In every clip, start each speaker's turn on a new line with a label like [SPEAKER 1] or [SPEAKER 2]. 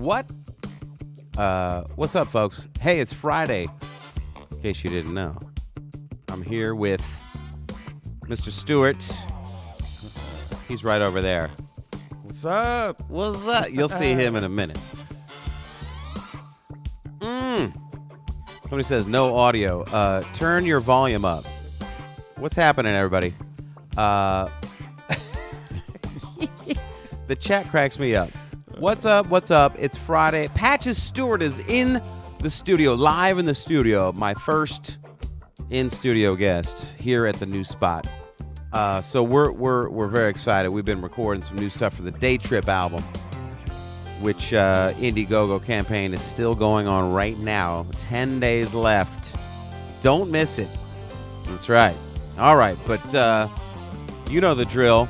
[SPEAKER 1] What's up, folks? Hey, it's Friday. In case you didn't know, I'm here with Mr. Stewart. He's right over there.
[SPEAKER 2] What's up?
[SPEAKER 1] What's up? You'll see him in a minute. Somebody says no audio. Turn your volume up. What's happening, everybody? The chat cracks me up. What's up? What's up? It's Friday. Patches Stewart is in the studio, live in the studio. My first in-studio guest here at the new spot. So we're very excited. We've been recording some new stuff for the Day Trip album, which Indiegogo campaign is still going on right now. 10 days left. Don't miss it. That's right. All right, but you know the drill.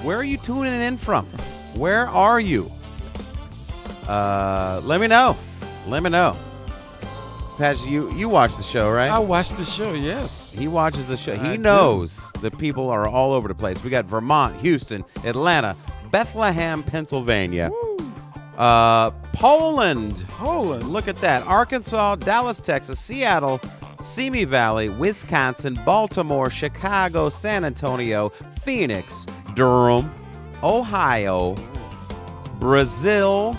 [SPEAKER 1] Where are you tuning in from? Where are you? Let me know. Let me know. Patch, you watch the show, right?
[SPEAKER 2] I watch the show, yes.
[SPEAKER 1] He watches the show. He knows that people are all over the place. We got Vermont, Houston, Atlanta, Bethlehem, Pennsylvania. Poland. Look at that. Arkansas, Dallas, Texas, Seattle, Simi Valley, Wisconsin, Baltimore, Chicago, San Antonio, Phoenix, Durham, Ohio, Brazil,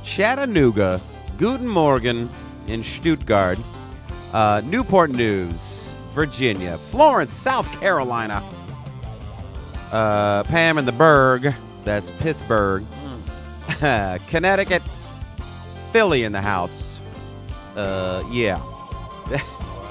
[SPEAKER 1] Chattanooga, Guten Morgen in Stuttgart, Newport News, Virginia, Florence, South Carolina, Pam in the Berg, that's Pittsburgh, Connecticut, Philly in the house, yeah.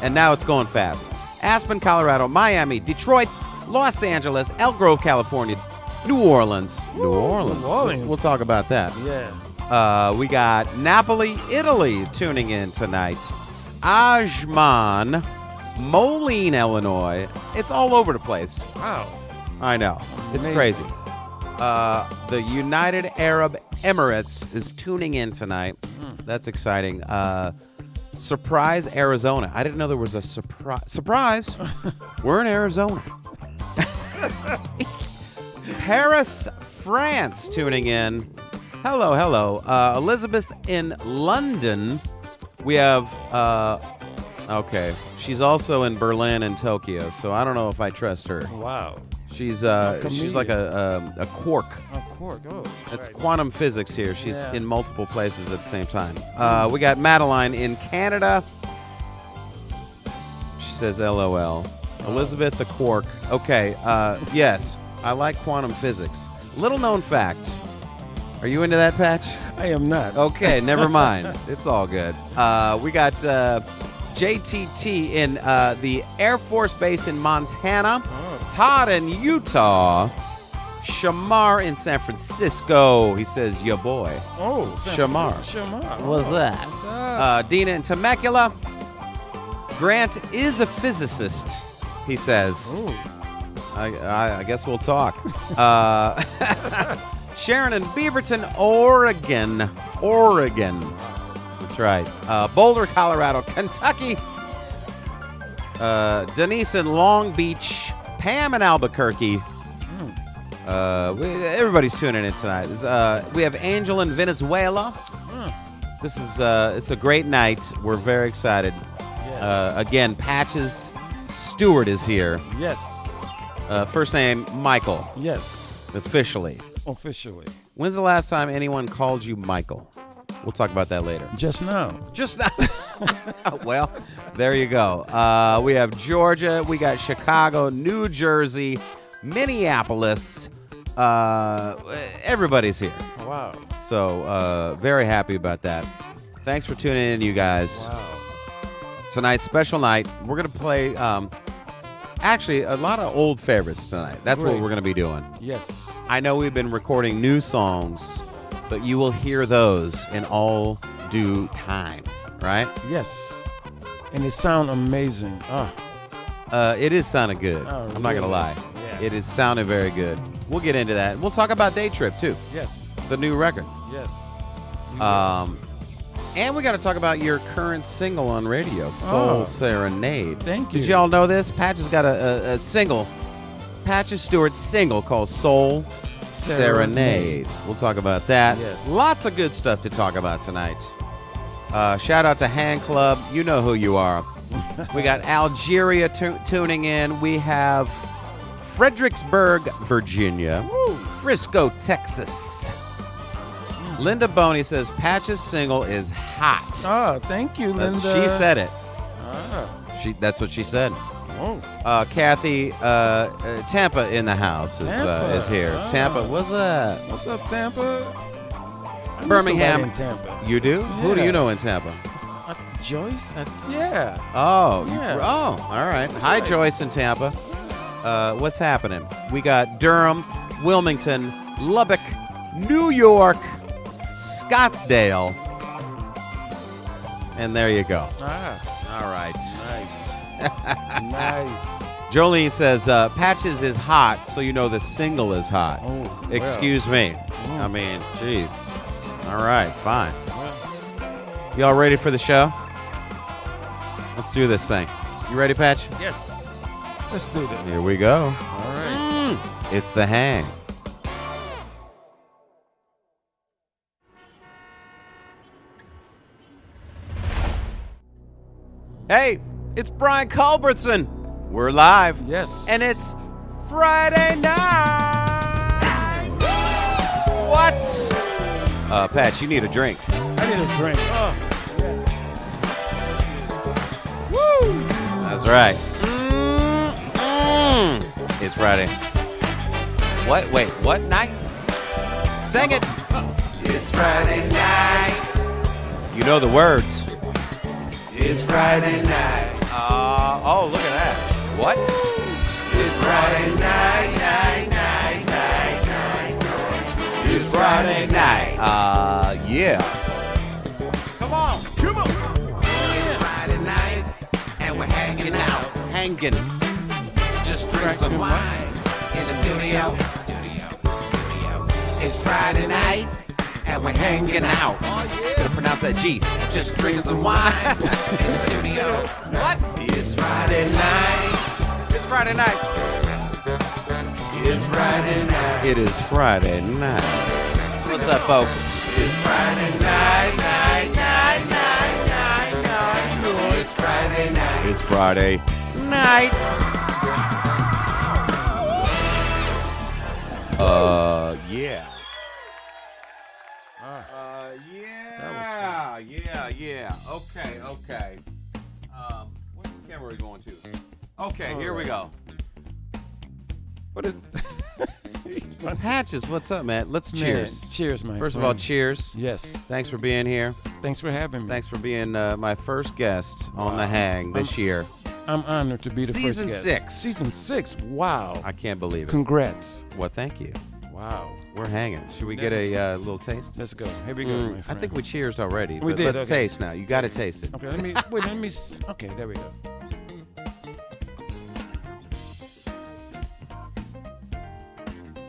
[SPEAKER 1] And now it's going fast. Aspen, Colorado, Miami, Detroit, Los Angeles, Elk Grove, California, New Orleans. New Orleans. We'll talk about that.
[SPEAKER 2] Yeah.
[SPEAKER 1] We got Napoli, Italy tuning in tonight. Ajman, Moline, Illinois. It's all over the place.
[SPEAKER 2] Wow.
[SPEAKER 1] I know. It's crazy. The United Arab Emirates is tuning in tonight. That's exciting. Surprise, Arizona. I didn't know there was a surprise. We're in Arizona. Paris, France tuning in. Hello. Elizabeth in London. We have, okay. She's also in Berlin and Tokyo, so I don't know if I trust her.
[SPEAKER 2] Wow.
[SPEAKER 1] She's like a quark.
[SPEAKER 2] A quark,
[SPEAKER 1] It's quantum physics here. She's in multiple places at the same time. We got Madeline in Canada. She says LOL. Elizabeth the quark. Okay, yes. I like quantum physics. Little known fact. Are you into that, Patch?
[SPEAKER 2] I am not.
[SPEAKER 1] Okay, never mind. It's all good. We got JTT in the Air Force Base in Montana. Todd in Utah. Shamar in San Francisco. He says, yo boy.
[SPEAKER 2] Oh,
[SPEAKER 1] Shamar. What's that?
[SPEAKER 2] What's up?
[SPEAKER 1] Dina in Temecula. Grant is a physicist, he says.
[SPEAKER 2] Ooh.
[SPEAKER 1] I guess we'll talk. Sharon in Beaverton, Oregon. That's right. Boulder, Colorado, Kentucky. Denise in Long Beach. Pam in Albuquerque. Everybody's tuning in tonight. We have Angel in Venezuela. This is it's a great night. We're very excited.
[SPEAKER 2] Yes.
[SPEAKER 1] Again, Patches Stewart is here.
[SPEAKER 2] Yes.
[SPEAKER 1] First name, Michael.
[SPEAKER 2] Yes.
[SPEAKER 1] Officially. When's the last time anyone called you Michael? We'll talk about that later.
[SPEAKER 2] Just now.
[SPEAKER 1] Well, there you go. We have Georgia. We got Chicago, New Jersey, Minneapolis. Everybody's here.
[SPEAKER 2] Wow.
[SPEAKER 1] So very happy about that. Thanks for tuning in, you guys.
[SPEAKER 2] Wow.
[SPEAKER 1] Tonight's special night. We're going to play actually a lot of old favorites tonight. That's what we're going to be doing.
[SPEAKER 2] Yes.
[SPEAKER 1] I know we've been recording new songs, but you will hear those in all due time, right?
[SPEAKER 2] Yes. And it sounds amazing.
[SPEAKER 1] It is sounding good. I'm not going to lie.
[SPEAKER 2] Yeah.
[SPEAKER 1] It is sounding very good. We'll get into that. We'll talk about Day Trip, too.
[SPEAKER 2] Yes.
[SPEAKER 1] The new record.
[SPEAKER 2] Yes.
[SPEAKER 1] And we got to talk about your current single on radio, Soul Serenade.
[SPEAKER 2] Thank you.
[SPEAKER 1] Did y'all know this? Patch has got a single, Patches Stewart's single called Soul Serenade. We'll talk about that.
[SPEAKER 2] Yes.
[SPEAKER 1] Lots of good stuff to talk about tonight. Shout out to Hand Club. You know who you are. We got Algeria tuning in. We have Fredericksburg, Virginia.
[SPEAKER 2] Woo.
[SPEAKER 1] Frisco, Texas. Linda Boney says Patch's single is hot.
[SPEAKER 2] Oh, thank you, Linda.
[SPEAKER 1] She said it.
[SPEAKER 2] Ah.
[SPEAKER 1] That's what she said.
[SPEAKER 2] Oh.
[SPEAKER 1] Kathy, Tampa in the house is here.
[SPEAKER 2] Ah.
[SPEAKER 1] Tampa, what's up?
[SPEAKER 2] What's up, Tampa? I know
[SPEAKER 1] Birmingham.
[SPEAKER 2] somebody in Tampa.
[SPEAKER 1] You do? Who do
[SPEAKER 2] Yeah.
[SPEAKER 1] you know in Tampa?
[SPEAKER 2] Joyce? Yeah.
[SPEAKER 1] Oh,
[SPEAKER 2] Yeah.
[SPEAKER 1] all right.
[SPEAKER 2] That's
[SPEAKER 1] Hi,
[SPEAKER 2] right.
[SPEAKER 1] Joyce in Tampa. What's happening? We got Durham, Wilmington, Lubbock, New York, Scottsdale, and there you go.
[SPEAKER 2] Ah.
[SPEAKER 1] All right.
[SPEAKER 2] Nice. Nice.
[SPEAKER 1] Jolene says, Patches is hot, so you know the single is hot.
[SPEAKER 2] Oh, well.
[SPEAKER 1] Excuse me.
[SPEAKER 2] Mm.
[SPEAKER 1] I mean, jeez. All right, fine.
[SPEAKER 2] Well,
[SPEAKER 1] Y'all ready for the show? Let's do this thing. You ready, Patch?
[SPEAKER 2] yes. Let's do this.
[SPEAKER 1] Here we go.
[SPEAKER 2] All right.
[SPEAKER 1] It's the hang. Hey, it's Brian Culbertson. We're live.
[SPEAKER 2] Yes.
[SPEAKER 1] And it's Friday night. What? Patch, you need a drink.
[SPEAKER 2] I need a drink. Oh, yes.
[SPEAKER 1] Woo! That's right. It's Friday. What? Wait, what night? Sing it. It's Friday night. You know the words. It's Friday night. Oh, look at that. What? It's Friday night, night. It's Friday night. Yeah. Come on.
[SPEAKER 3] It's Friday night, and we're hanging out.
[SPEAKER 1] Hanging.
[SPEAKER 3] Just drink some wine in the studio. It's Friday night, and we're hanging out.
[SPEAKER 1] Gotta pronounce that G.
[SPEAKER 3] Just drinking some wine in the studio.
[SPEAKER 1] What?
[SPEAKER 3] It's Friday night.
[SPEAKER 1] It's Friday night.
[SPEAKER 3] It's Friday night.
[SPEAKER 1] It is Friday night. What's up, folks?
[SPEAKER 3] It's Friday night, night. It's Friday night.
[SPEAKER 1] It's Friday night. Yeah. Yeah. Okay. What camera are we going to? Okay, here we go.
[SPEAKER 2] What is
[SPEAKER 1] Patches, what's up, man? Let's
[SPEAKER 2] Man,
[SPEAKER 1] cheers.
[SPEAKER 2] cheers, my
[SPEAKER 1] First of
[SPEAKER 2] friend.
[SPEAKER 1] all, cheers.
[SPEAKER 2] Yes.
[SPEAKER 1] Thanks for being here.
[SPEAKER 2] Thanks for having me.
[SPEAKER 1] Thanks for being my first guest on the hang this year.
[SPEAKER 2] I'm honored to be the
[SPEAKER 1] Season
[SPEAKER 2] first guest.
[SPEAKER 1] 6.
[SPEAKER 2] Season 6. Wow.
[SPEAKER 1] I can't believe it.
[SPEAKER 2] Congrats.
[SPEAKER 1] Well, thank you.
[SPEAKER 2] Wow.
[SPEAKER 1] We're hanging. Should we get a little taste?
[SPEAKER 2] Let's go. Here we go, my
[SPEAKER 1] I
[SPEAKER 2] friend.
[SPEAKER 1] think we cheersed already.
[SPEAKER 2] We
[SPEAKER 1] But
[SPEAKER 2] did,
[SPEAKER 1] let's
[SPEAKER 2] okay.
[SPEAKER 1] taste now. You got to taste it.
[SPEAKER 2] Okay, okay, there we go.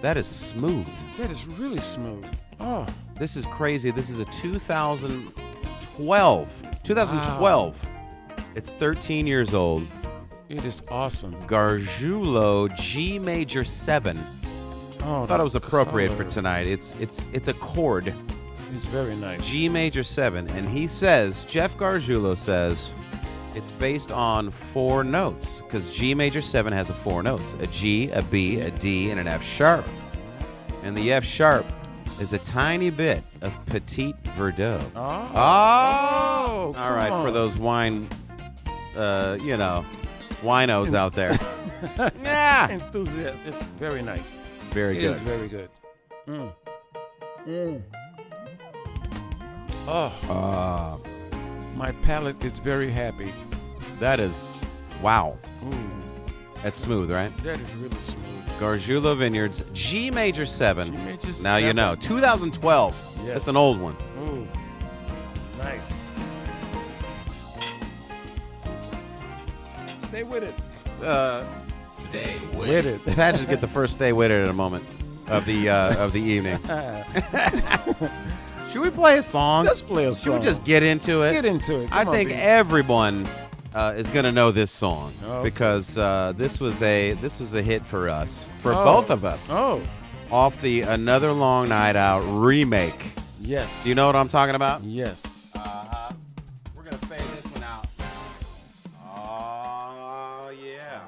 [SPEAKER 1] That is smooth.
[SPEAKER 2] That is really smooth. Oh,
[SPEAKER 1] This is crazy. This is a 2012. 2012. It's 13 years old.
[SPEAKER 2] it is awesome.
[SPEAKER 1] Gargiulo G major 7.
[SPEAKER 2] Oh,
[SPEAKER 1] I thought it was appropriate for
[SPEAKER 2] color.
[SPEAKER 1] tonight. It's a chord.
[SPEAKER 2] It's very nice.
[SPEAKER 1] G major 7, and he says, Jeff Gargiulo says, it's based on 4 notes because G major 7 has 4 notes: a G, a B, a D, and an F sharp. And the F sharp is a tiny bit of Petit Verdot.
[SPEAKER 2] Oh.
[SPEAKER 1] All
[SPEAKER 2] come
[SPEAKER 1] right, for
[SPEAKER 2] on.
[SPEAKER 1] those wine, winos out there. Yeah,
[SPEAKER 2] Enthusiasm. It's very nice.
[SPEAKER 1] very
[SPEAKER 2] It
[SPEAKER 1] good.
[SPEAKER 2] is very good. Oh, my palate is very happy.
[SPEAKER 1] That is, wow.
[SPEAKER 2] Ooh,
[SPEAKER 1] That's smooth, right?
[SPEAKER 2] that is really smooth.
[SPEAKER 1] Gargiulo Vineyards, G major 7.
[SPEAKER 2] G major
[SPEAKER 1] Now you
[SPEAKER 2] 7.
[SPEAKER 1] know. 2012.
[SPEAKER 2] Yes.
[SPEAKER 1] That's an old one.
[SPEAKER 2] Ooh, nice. Stay with it.
[SPEAKER 3] Stay
[SPEAKER 2] With it.
[SPEAKER 1] Patches get the first stay with it in a moment of the evening. Should we play a song?
[SPEAKER 2] Let's play a
[SPEAKER 1] Should we
[SPEAKER 2] song.
[SPEAKER 1] just get into it?
[SPEAKER 2] Get into it.
[SPEAKER 1] I
[SPEAKER 2] Come on,
[SPEAKER 1] think
[SPEAKER 2] baby.
[SPEAKER 1] everyone is gonna know this song
[SPEAKER 2] Okay.
[SPEAKER 1] because this was a hit for us, for
[SPEAKER 2] Oh.
[SPEAKER 1] both of us.
[SPEAKER 2] Oh,
[SPEAKER 1] off the Another Long Night Out remake.
[SPEAKER 2] Yes.
[SPEAKER 1] Do you know what I'm talking about?
[SPEAKER 2] Yes.
[SPEAKER 1] We're going to fade this one out. Oh, yeah.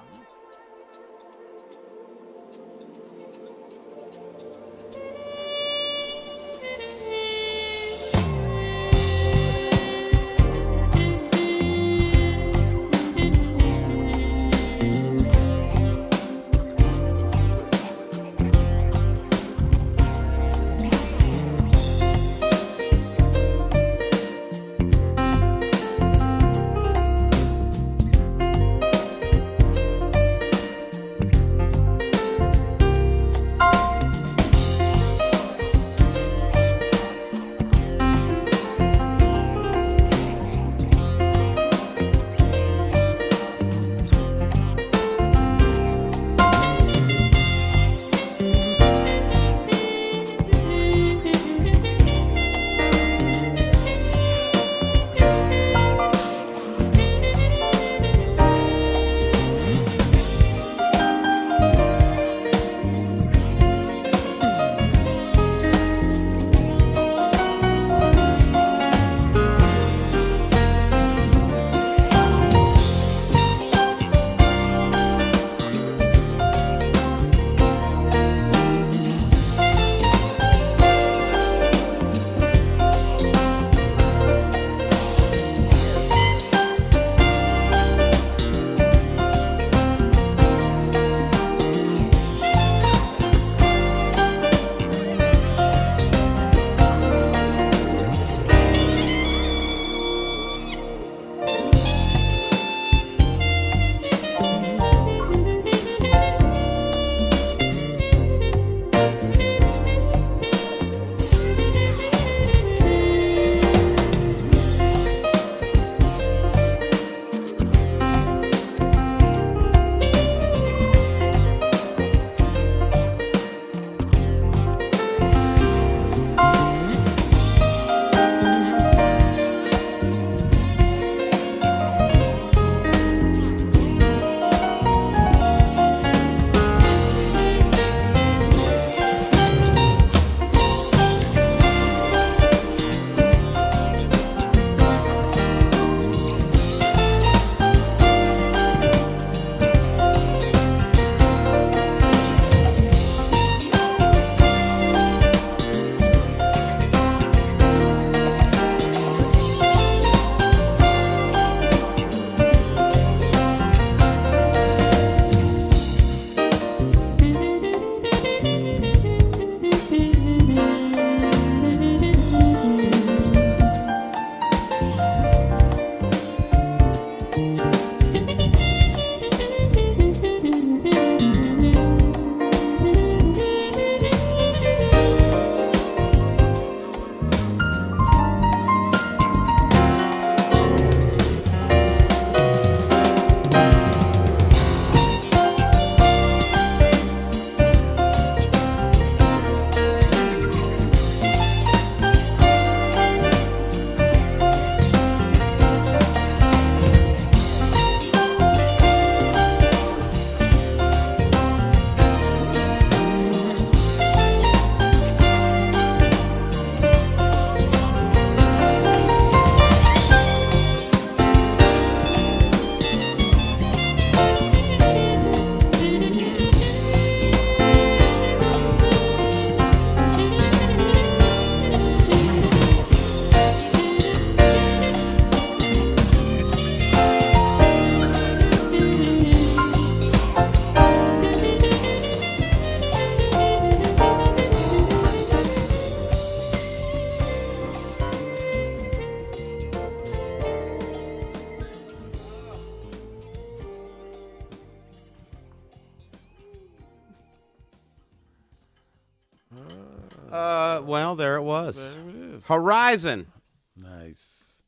[SPEAKER 1] Well, there it was.
[SPEAKER 2] There it is.
[SPEAKER 1] Horizon.
[SPEAKER 2] Nice.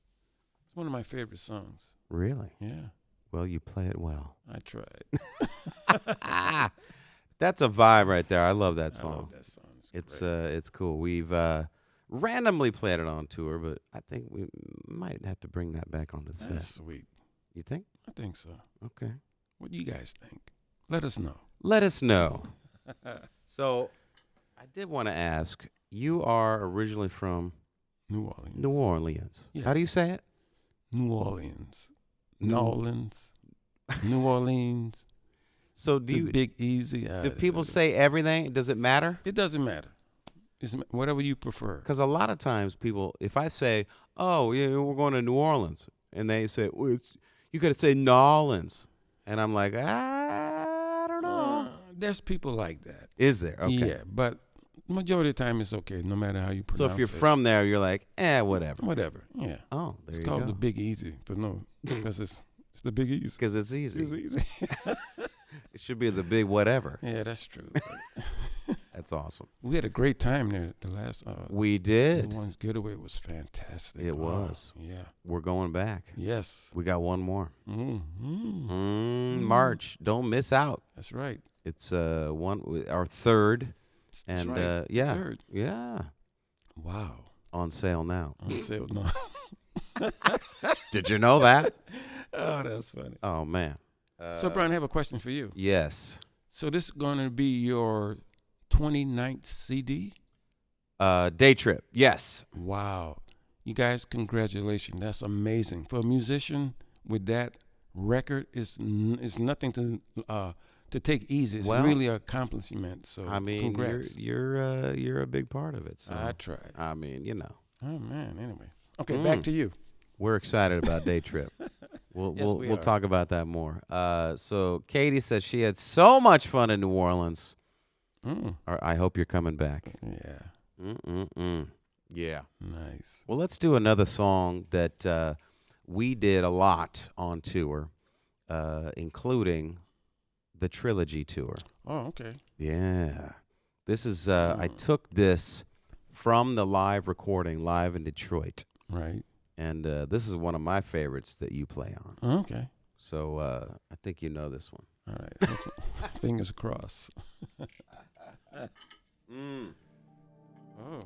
[SPEAKER 2] It's one of my favorite songs.
[SPEAKER 1] Really?
[SPEAKER 2] Yeah,
[SPEAKER 1] Well, you play it well.
[SPEAKER 2] I tried.
[SPEAKER 1] That's a vibe right there. I love that
[SPEAKER 2] I
[SPEAKER 1] song.
[SPEAKER 2] love that song.
[SPEAKER 1] It's
[SPEAKER 2] great.
[SPEAKER 1] it's cool. We've randomly played it on tour, but I think we might have to bring that back onto the set.
[SPEAKER 2] That's sweet.
[SPEAKER 1] You think?
[SPEAKER 2] I think so.
[SPEAKER 1] Okay.
[SPEAKER 2] What do you guys think? Let us know.
[SPEAKER 1] Let us know. So, I did want to ask. You are originally from
[SPEAKER 2] New Orleans.
[SPEAKER 1] New Orleans. How do you
[SPEAKER 2] Yes.
[SPEAKER 1] say it?
[SPEAKER 2] New Orleans.
[SPEAKER 1] New-
[SPEAKER 2] New Orleans. New Orleans.
[SPEAKER 1] So
[SPEAKER 2] The Big Easy.
[SPEAKER 1] do people say everything? Does it matter?
[SPEAKER 2] It doesn't matter. It's whatever you prefer.
[SPEAKER 1] Because a lot of times people, if I say, "Oh, yeah, we're going to New Orleans," and they say, well, "You got to say New Orleans," and I'm like, I don't know.
[SPEAKER 2] There's people like that.
[SPEAKER 1] Is there? Okay.
[SPEAKER 2] Yeah, but majority of the time it's okay, no matter how you
[SPEAKER 1] So
[SPEAKER 2] pronounce it.
[SPEAKER 1] if you're from there, you're like, whatever.
[SPEAKER 2] Whatever, yeah.
[SPEAKER 1] Oh, there
[SPEAKER 2] It's
[SPEAKER 1] you
[SPEAKER 2] called
[SPEAKER 1] go.
[SPEAKER 2] the Big Easy, but no, because it's the Big Easy.
[SPEAKER 1] Because it's easy.
[SPEAKER 2] It's easy.
[SPEAKER 1] It should be the big whatever.
[SPEAKER 2] Yeah, that's true.
[SPEAKER 1] That's awesome.
[SPEAKER 2] We had a great time there. The last
[SPEAKER 1] We did.
[SPEAKER 2] one's getaway was fantastic.
[SPEAKER 1] It was.
[SPEAKER 2] Yeah.
[SPEAKER 1] We're going back.
[SPEAKER 2] Yes.
[SPEAKER 1] We got one more.
[SPEAKER 2] Mm-hmm.
[SPEAKER 1] March. Don't miss out.
[SPEAKER 2] That's right.
[SPEAKER 1] It's our third,
[SPEAKER 2] That's
[SPEAKER 1] and
[SPEAKER 2] right.
[SPEAKER 1] yeah,
[SPEAKER 2] Third.
[SPEAKER 1] yeah,
[SPEAKER 2] Wow.
[SPEAKER 1] on sale now.
[SPEAKER 2] On sale no.
[SPEAKER 1] Did you know that?
[SPEAKER 2] Oh, that's funny.
[SPEAKER 1] Oh man.
[SPEAKER 2] So, Brian, I have a question for you.
[SPEAKER 1] Yes.
[SPEAKER 2] So this is going to be your 29th CD?
[SPEAKER 1] Day trip. Yes.
[SPEAKER 2] Wow. You guys, congratulations. That's amazing. For a musician with that record, it's nothing to take easy. It's
[SPEAKER 1] Well,
[SPEAKER 2] really an accomplishment. So
[SPEAKER 1] I mean,
[SPEAKER 2] congrats.
[SPEAKER 1] you're a big part of it. So
[SPEAKER 2] I tried.
[SPEAKER 1] I mean,
[SPEAKER 2] Oh, man. Anyway. Okay, back to you.
[SPEAKER 1] we're excited about Day Trip.
[SPEAKER 2] Yes, we
[SPEAKER 1] We'll
[SPEAKER 2] are.
[SPEAKER 1] talk about that more. So Katie says she had so much fun in New Orleans.
[SPEAKER 2] Mm.
[SPEAKER 1] I hope you're coming back.
[SPEAKER 2] Yeah.
[SPEAKER 1] Yeah.
[SPEAKER 2] Nice.
[SPEAKER 1] Well, let's do another song that we did a lot on tour, including the Trilogy tour.
[SPEAKER 2] Oh, okay.
[SPEAKER 1] Yeah. This is, I took this from the live recording, live in Detroit.
[SPEAKER 2] Right.
[SPEAKER 1] And this is one of my favorites that you play on.
[SPEAKER 2] Okay.
[SPEAKER 1] So I think you know this one.
[SPEAKER 2] All right. Fingers crossed. Oh.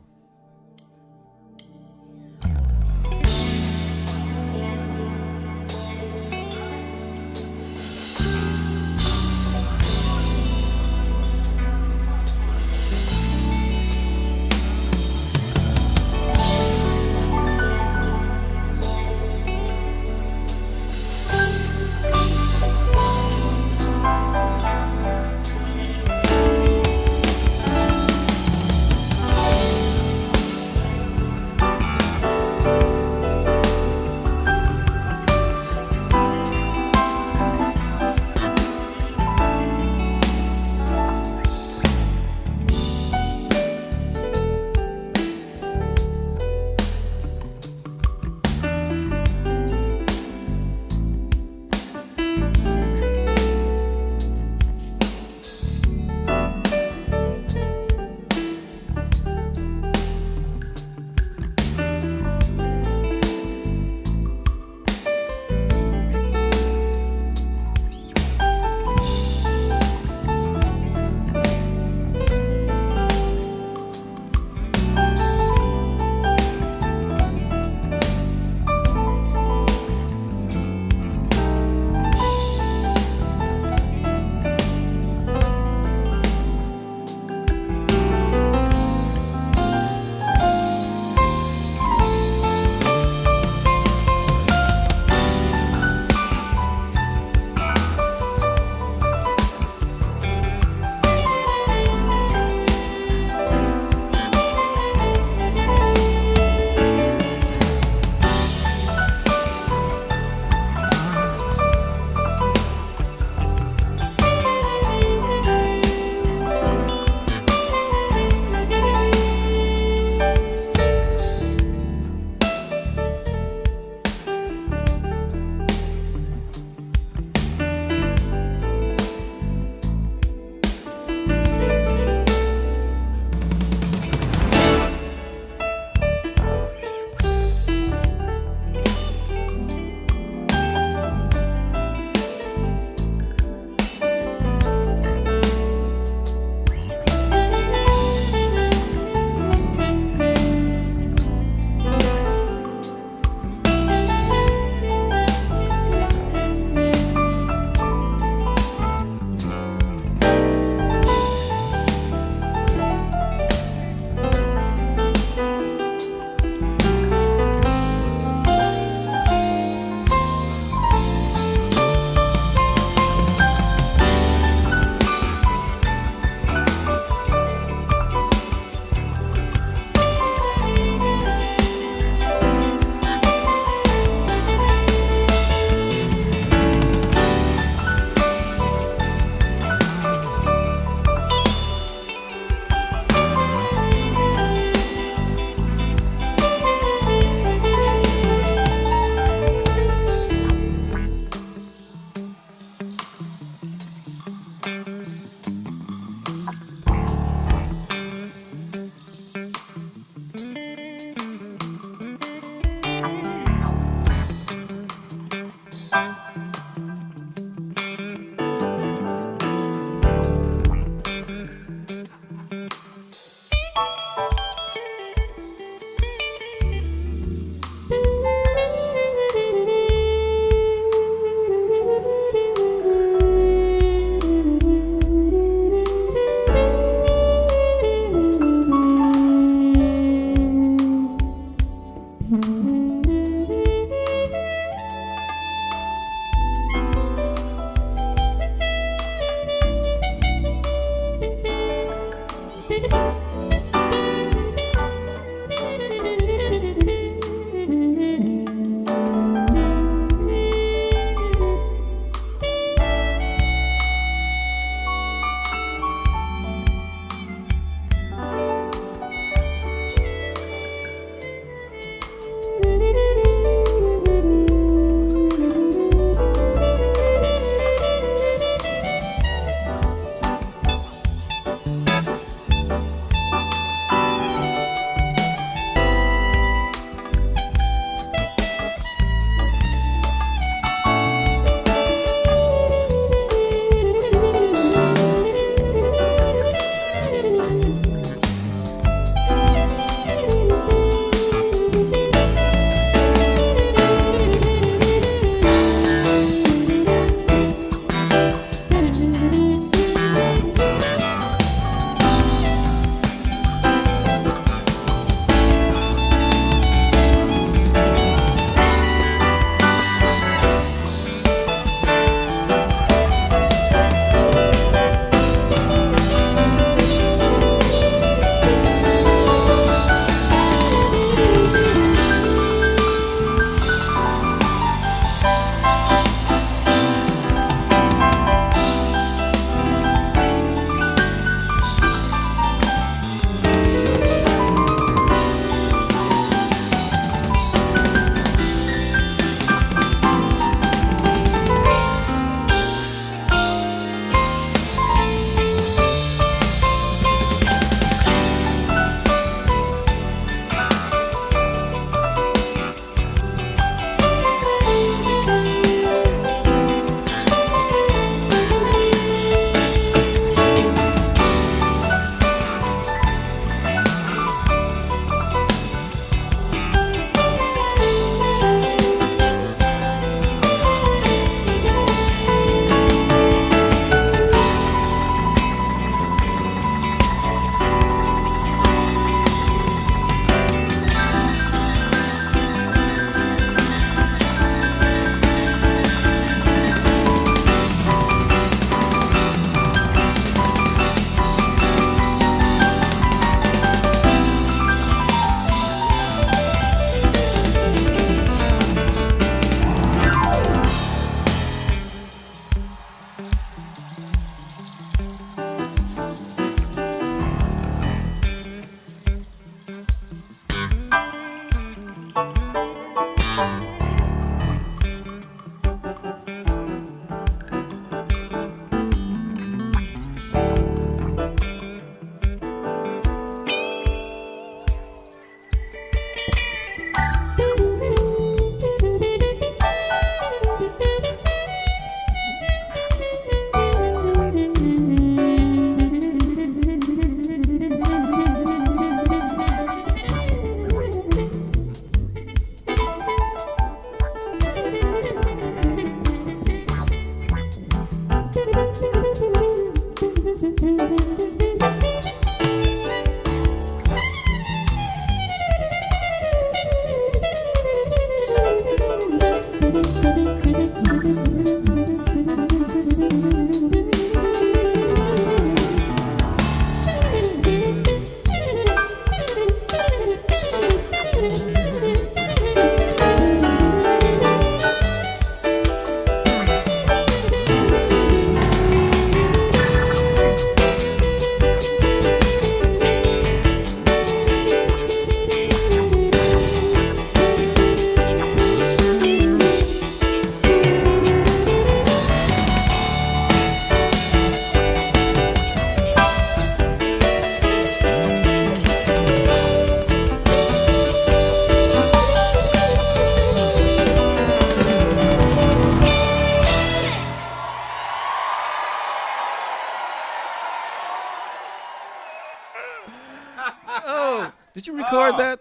[SPEAKER 2] Oh, did you record that?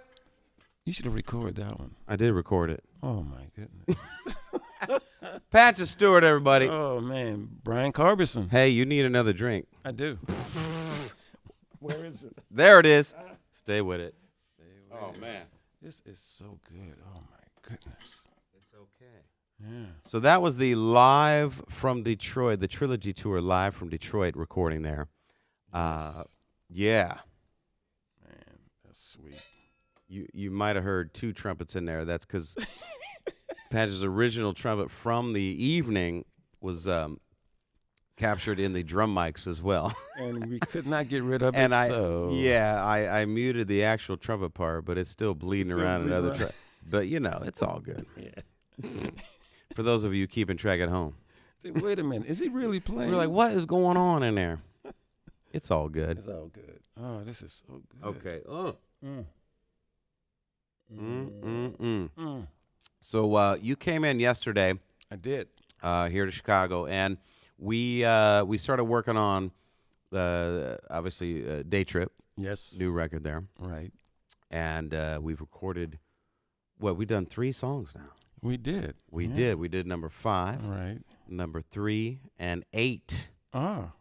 [SPEAKER 2] You should have recorded that one.
[SPEAKER 1] I did record it.
[SPEAKER 2] Oh my goodness.
[SPEAKER 1] Patches Stewart, everybody.
[SPEAKER 2] Oh man, Brian Culbertson.
[SPEAKER 1] Hey, you need another drink.
[SPEAKER 2] I do. Where is it?
[SPEAKER 1] There it is. Stay with it. Oh, man.
[SPEAKER 2] This is so good. Oh my goodness.
[SPEAKER 1] It's okay.
[SPEAKER 2] Yeah.
[SPEAKER 1] So that was the live from Detroit, the Trilogy Tour live from Detroit recording there. Yeah.
[SPEAKER 2] Man, that's sweet.
[SPEAKER 1] You might have heard two trumpets in there. That's because Patch's original trumpet from the evening was captured in the drum mics as well.
[SPEAKER 2] And we could not get rid of
[SPEAKER 1] And
[SPEAKER 2] it.
[SPEAKER 1] I muted the actual trumpet part, but it's still bleeding around another track. But it's all good.
[SPEAKER 2] Yeah.
[SPEAKER 1] For those of you keeping track at home,
[SPEAKER 2] Say, wait a minute, is he really playing?
[SPEAKER 1] we're like, what is going on in there? It's all good.
[SPEAKER 2] It's all good. Oh, this is so good.
[SPEAKER 1] Okay.
[SPEAKER 2] Mm.
[SPEAKER 1] So you came in yesterday
[SPEAKER 2] I did.
[SPEAKER 1] here to Chicago, and we started working on obviously Day Trip,
[SPEAKER 2] Yes.
[SPEAKER 1] new record there,
[SPEAKER 2] Right.
[SPEAKER 1] and we've recorded. We've done 3 songs now.
[SPEAKER 2] We did.
[SPEAKER 1] We
[SPEAKER 2] Yeah.
[SPEAKER 1] did. We did number 5,
[SPEAKER 2] Right.
[SPEAKER 1] number 3, and 8.
[SPEAKER 2] Ah.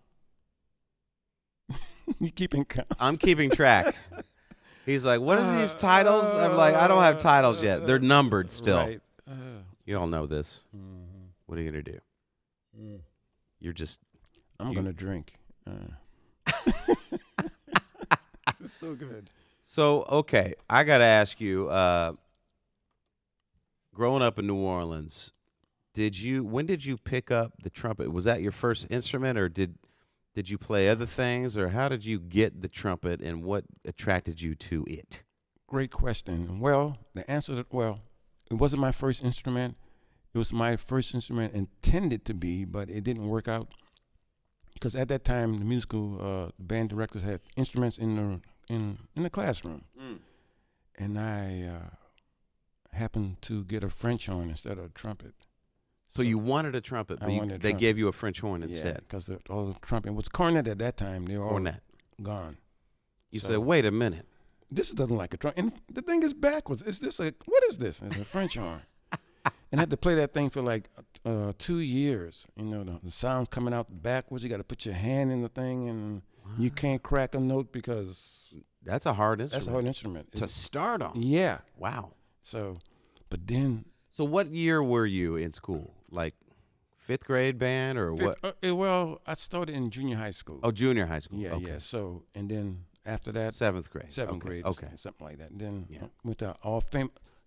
[SPEAKER 2] You keeping count?
[SPEAKER 1] I'm keeping track. He's like, what are these titles? I'm like, I don't have titles yet. They're numbered still.
[SPEAKER 2] Right.
[SPEAKER 1] You all know this.
[SPEAKER 2] Mm-hmm.
[SPEAKER 1] What are you going to do? You're just.
[SPEAKER 2] I'm going to drink. This is so good.
[SPEAKER 1] So, okay, I got to ask you, growing up in New Orleans, when did you pick up the trumpet? Was that your first instrument, or did you play other things, or how did you get the trumpet, and what attracted you to it?
[SPEAKER 2] Great question. Well, the answer, it wasn't my first instrument. It was my first instrument intended to be, but it didn't work out because at that time the musical band directors had instruments in the classroom, and I happened to get a French horn instead of a trumpet.
[SPEAKER 1] So you wanted a trumpet, but they gave you a French horn instead.
[SPEAKER 2] Yeah, because all the trumpet was cornet at that time. They were all
[SPEAKER 1] Cornet.
[SPEAKER 2] gone.
[SPEAKER 1] You
[SPEAKER 2] So-
[SPEAKER 1] said, wait a minute.
[SPEAKER 2] This doesn't like a trumpet. And the thing is backwards. Is this what is this? It's a French horn. And I had to play that thing for like 2 years. The sound's coming out backwards. You got to put your hand in the thing, and you can't crack a note because
[SPEAKER 1] That's a hard instrument.
[SPEAKER 2] that's a hard instrument.
[SPEAKER 1] to start on.
[SPEAKER 2] Yeah.
[SPEAKER 1] Wow.
[SPEAKER 2] So, but then
[SPEAKER 1] So what year were you in school? Like 5th grade band or what?
[SPEAKER 2] well, I started in junior high school.
[SPEAKER 1] Oh, junior high school.
[SPEAKER 2] yeah,
[SPEAKER 1] okay.
[SPEAKER 2] yeah. So, and then after that,
[SPEAKER 1] 7th grade.
[SPEAKER 2] seventh
[SPEAKER 1] Okay,
[SPEAKER 2] grade,
[SPEAKER 1] Okay.
[SPEAKER 2] something like that. And then
[SPEAKER 1] Yeah.
[SPEAKER 2] went to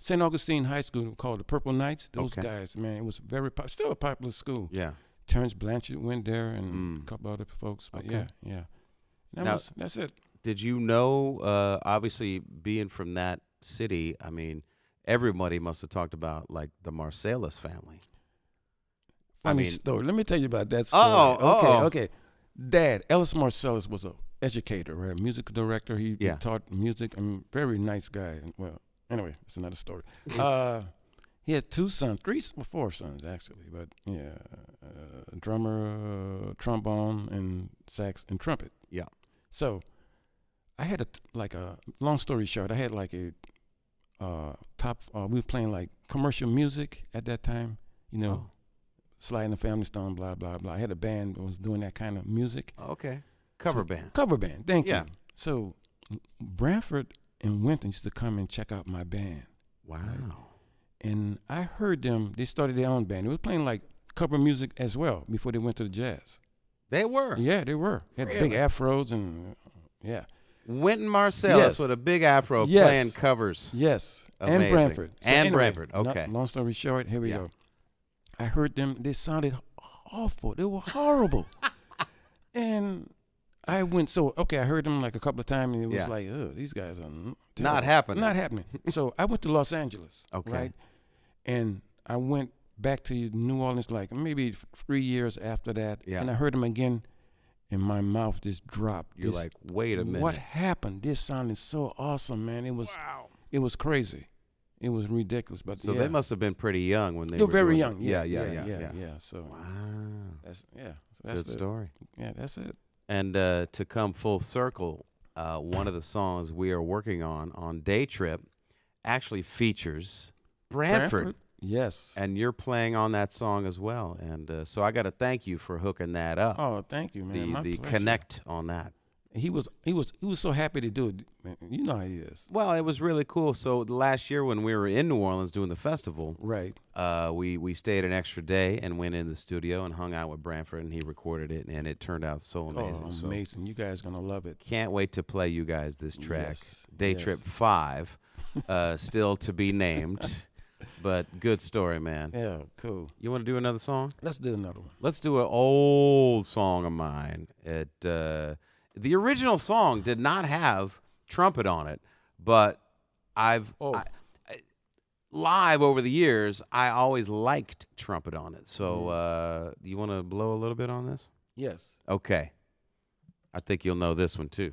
[SPEAKER 2] St. Augustine High School called the Purple Knights. Those
[SPEAKER 1] Okay.
[SPEAKER 2] guys, man, it was still a popular school.
[SPEAKER 1] Yeah.
[SPEAKER 2] Terrence Blanchard went there and a couple other folks. But
[SPEAKER 1] Okay.
[SPEAKER 2] yeah.
[SPEAKER 1] Now-
[SPEAKER 2] That's it.
[SPEAKER 1] Did you know, obviously being from that city, I mean, everybody must have talked about like the Marsalis family.
[SPEAKER 2] Funny
[SPEAKER 1] mean-
[SPEAKER 2] story. Let me tell you about that story.
[SPEAKER 1] Uh-oh.
[SPEAKER 2] Okay. Dad, Ellis Marsalis was an educator, right? Music director. He taught music. Very nice guy. Well, anyway, it's another story. He had 2 sons, 4 sons actually, but yeah, drummer, trombone, and sax and trumpet.
[SPEAKER 1] Yeah.
[SPEAKER 2] So I had long story short, I had like a we were playing like commercial music at that time, Sly and the Family Stone, blah, blah, blah. I had a band that was doing that kind of music.
[SPEAKER 1] Okay. Cover band.
[SPEAKER 2] Cover band, thank
[SPEAKER 1] Yeah.
[SPEAKER 2] you. So Branford and Winton used to come and check out my band.
[SPEAKER 1] Wow.
[SPEAKER 2] And I heard them, they started their own band. They were playing like cover music as well before they went to the jazz.
[SPEAKER 1] They were.
[SPEAKER 2] Yeah, they were. They had big
[SPEAKER 1] Really?
[SPEAKER 2] afros and, yeah.
[SPEAKER 1] Wynton Marsalis
[SPEAKER 2] Yes.
[SPEAKER 1] with a big afro
[SPEAKER 2] Yes.
[SPEAKER 1] playing covers.
[SPEAKER 2] Yes,
[SPEAKER 1] Amazing.
[SPEAKER 2] and Branford.
[SPEAKER 1] And Branford, okay.
[SPEAKER 2] Long story short, here we
[SPEAKER 1] Yeah.
[SPEAKER 2] go. I heard them. They sounded awful. They were horrible. And I went, I heard them like a couple of times, and it was
[SPEAKER 1] Yeah.
[SPEAKER 2] like, oh, these guys are
[SPEAKER 1] Not
[SPEAKER 2] terrible.
[SPEAKER 1] happening.
[SPEAKER 2] Not happening. So I went to Los Angeles,
[SPEAKER 1] Okay.
[SPEAKER 2] right? And I went back to New Orleans like maybe 3 years after that,
[SPEAKER 1] Yeah.
[SPEAKER 2] and I heard them again, and my mouth just dropped.
[SPEAKER 1] You're
[SPEAKER 2] This-
[SPEAKER 1] like, wait a minute.
[SPEAKER 2] what happened? This sounded so awesome, man. It was crazy. It was ridiculous. But
[SPEAKER 1] So
[SPEAKER 2] yeah.
[SPEAKER 1] they must have been pretty young when they
[SPEAKER 2] They're
[SPEAKER 1] were
[SPEAKER 2] very
[SPEAKER 1] doing
[SPEAKER 2] young.
[SPEAKER 1] it.
[SPEAKER 2] Yeah. So
[SPEAKER 1] Wow.
[SPEAKER 2] that's
[SPEAKER 1] Good story.
[SPEAKER 2] Yeah, that's it.
[SPEAKER 1] And to come full circle, one of the songs we are working on Day Trip actually features Branford.
[SPEAKER 2] Yes.
[SPEAKER 1] And you're playing on that song as well. And so I got to thank you for hooking that up.
[SPEAKER 2] Oh, thank you, man. My
[SPEAKER 1] The
[SPEAKER 2] pleasure.
[SPEAKER 1] connect on that.
[SPEAKER 2] He was so happy to do it. Man, you know how he is.
[SPEAKER 1] Well, it was really cool. So last year when we were in New Orleans doing the festival,
[SPEAKER 2] Right.
[SPEAKER 1] we stayed an extra day and went in the studio and hung out with Branford, and he recorded it, and it turned out so amazing.
[SPEAKER 2] Oh,
[SPEAKER 1] So
[SPEAKER 2] amazing. You guys going to love it.
[SPEAKER 1] can't wait to play you guys this track.
[SPEAKER 2] Yes,
[SPEAKER 1] Day
[SPEAKER 2] yes.
[SPEAKER 1] Trip 5, still to be named, but good story, man.
[SPEAKER 2] Yeah, cool.
[SPEAKER 1] You want to do another song?
[SPEAKER 2] Let's do another one.
[SPEAKER 1] Let's do an old song of mine. The original song did not have trumpet on it, but live over the years, I always liked trumpet on it. So you want to blow a little bit on this?
[SPEAKER 2] Yes.
[SPEAKER 1] Okay. I think you'll know this one too.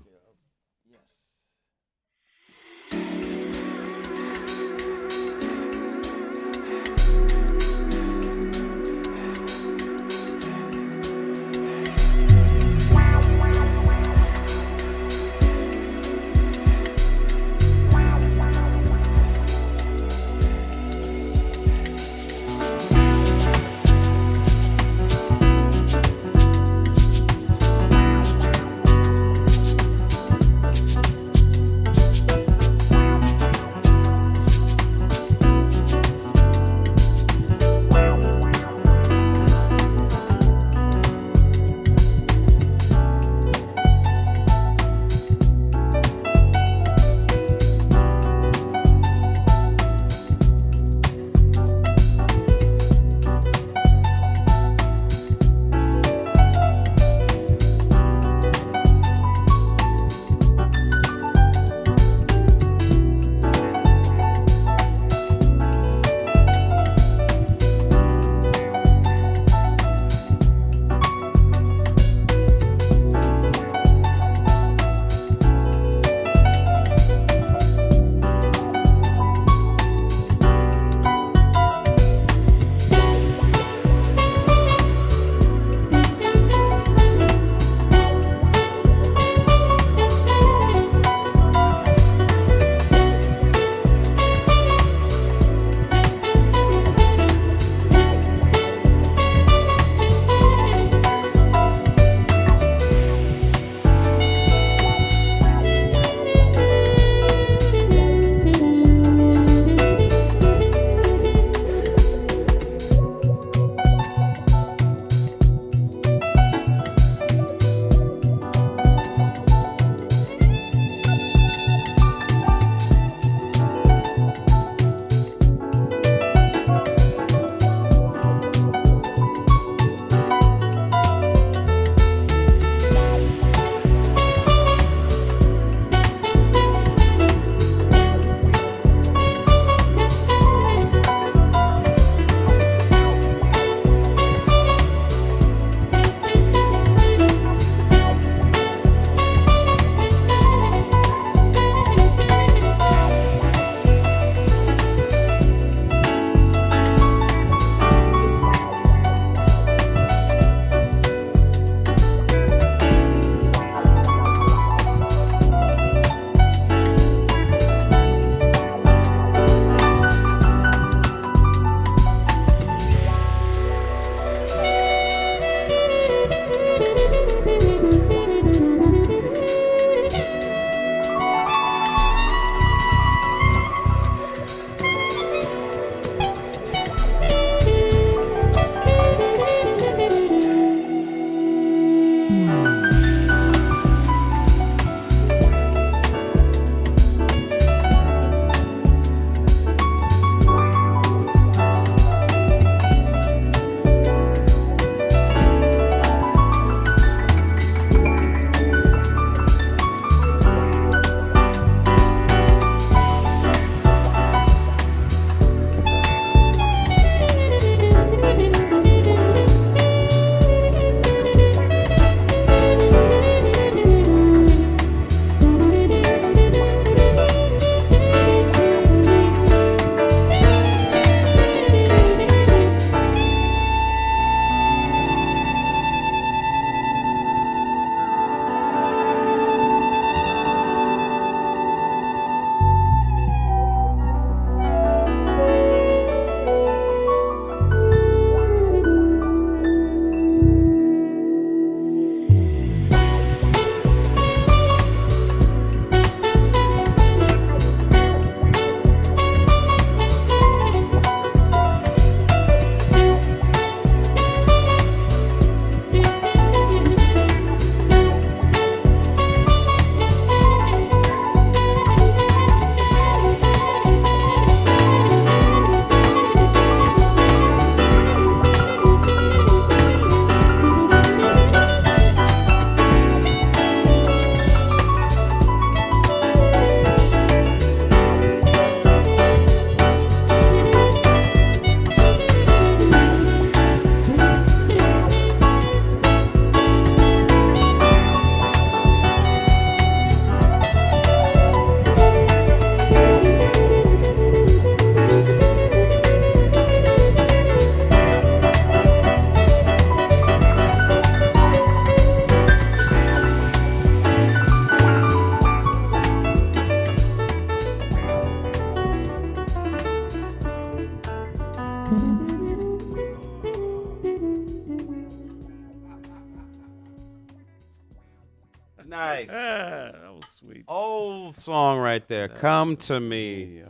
[SPEAKER 1] Nice.
[SPEAKER 2] That was sweet.
[SPEAKER 1] Old song right there. Come to me.
[SPEAKER 2] Yeah.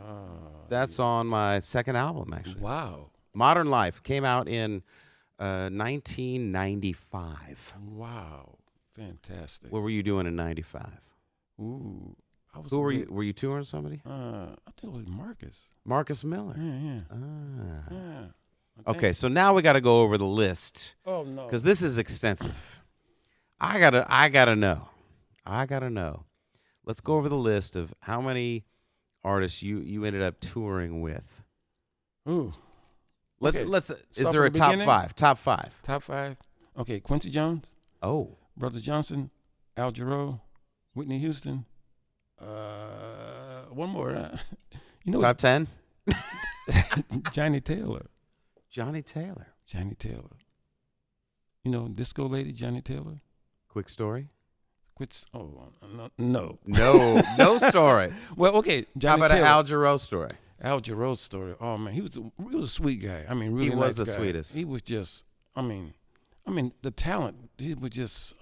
[SPEAKER 1] That's on my second album, actually.
[SPEAKER 2] Wow.
[SPEAKER 1] Modern Life came out in 1995.
[SPEAKER 2] Wow. Fantastic.
[SPEAKER 1] What were you doing in '95?
[SPEAKER 2] Ooh. I was
[SPEAKER 1] Who were you? Were you touring somebody?
[SPEAKER 2] I think it was Marcus.
[SPEAKER 1] Marcus Miller.
[SPEAKER 2] Yeah.
[SPEAKER 1] Ah.
[SPEAKER 2] Yeah.
[SPEAKER 1] Okay, so now we got to go over the list
[SPEAKER 2] Oh no.
[SPEAKER 1] because this is extensive. I gotta know. Let's go over the list of how many artists you ended up touring with.
[SPEAKER 2] Ooh.
[SPEAKER 1] Let's
[SPEAKER 2] Okay.
[SPEAKER 1] Is
[SPEAKER 2] Start
[SPEAKER 1] there
[SPEAKER 2] from
[SPEAKER 1] a
[SPEAKER 2] the
[SPEAKER 1] top
[SPEAKER 2] beginning?
[SPEAKER 1] five? Top five.
[SPEAKER 2] Top 5. Okay. Quincy Jones,
[SPEAKER 1] Oh,
[SPEAKER 2] Brothers Johnson, Al Jarreau, Whitney Houston. One more. You know,
[SPEAKER 1] top 10.
[SPEAKER 2] Johnny Taylor.
[SPEAKER 1] Johnny Taylor.
[SPEAKER 2] Johnny Taylor. You know, disco lady Johnny Taylor.
[SPEAKER 1] Quick story.
[SPEAKER 2] Quits. Oh no.
[SPEAKER 1] No story.
[SPEAKER 2] Well, okay.
[SPEAKER 1] How
[SPEAKER 2] Johnny
[SPEAKER 1] about
[SPEAKER 2] Taylor.
[SPEAKER 1] an Al Jarreau story?
[SPEAKER 2] Al Jarreau's story. Oh man, he was a sweet guy. I mean, really
[SPEAKER 1] He was
[SPEAKER 2] nice
[SPEAKER 1] the
[SPEAKER 2] guy.
[SPEAKER 1] sweetest.
[SPEAKER 2] He was just. I mean, the talent. He was just.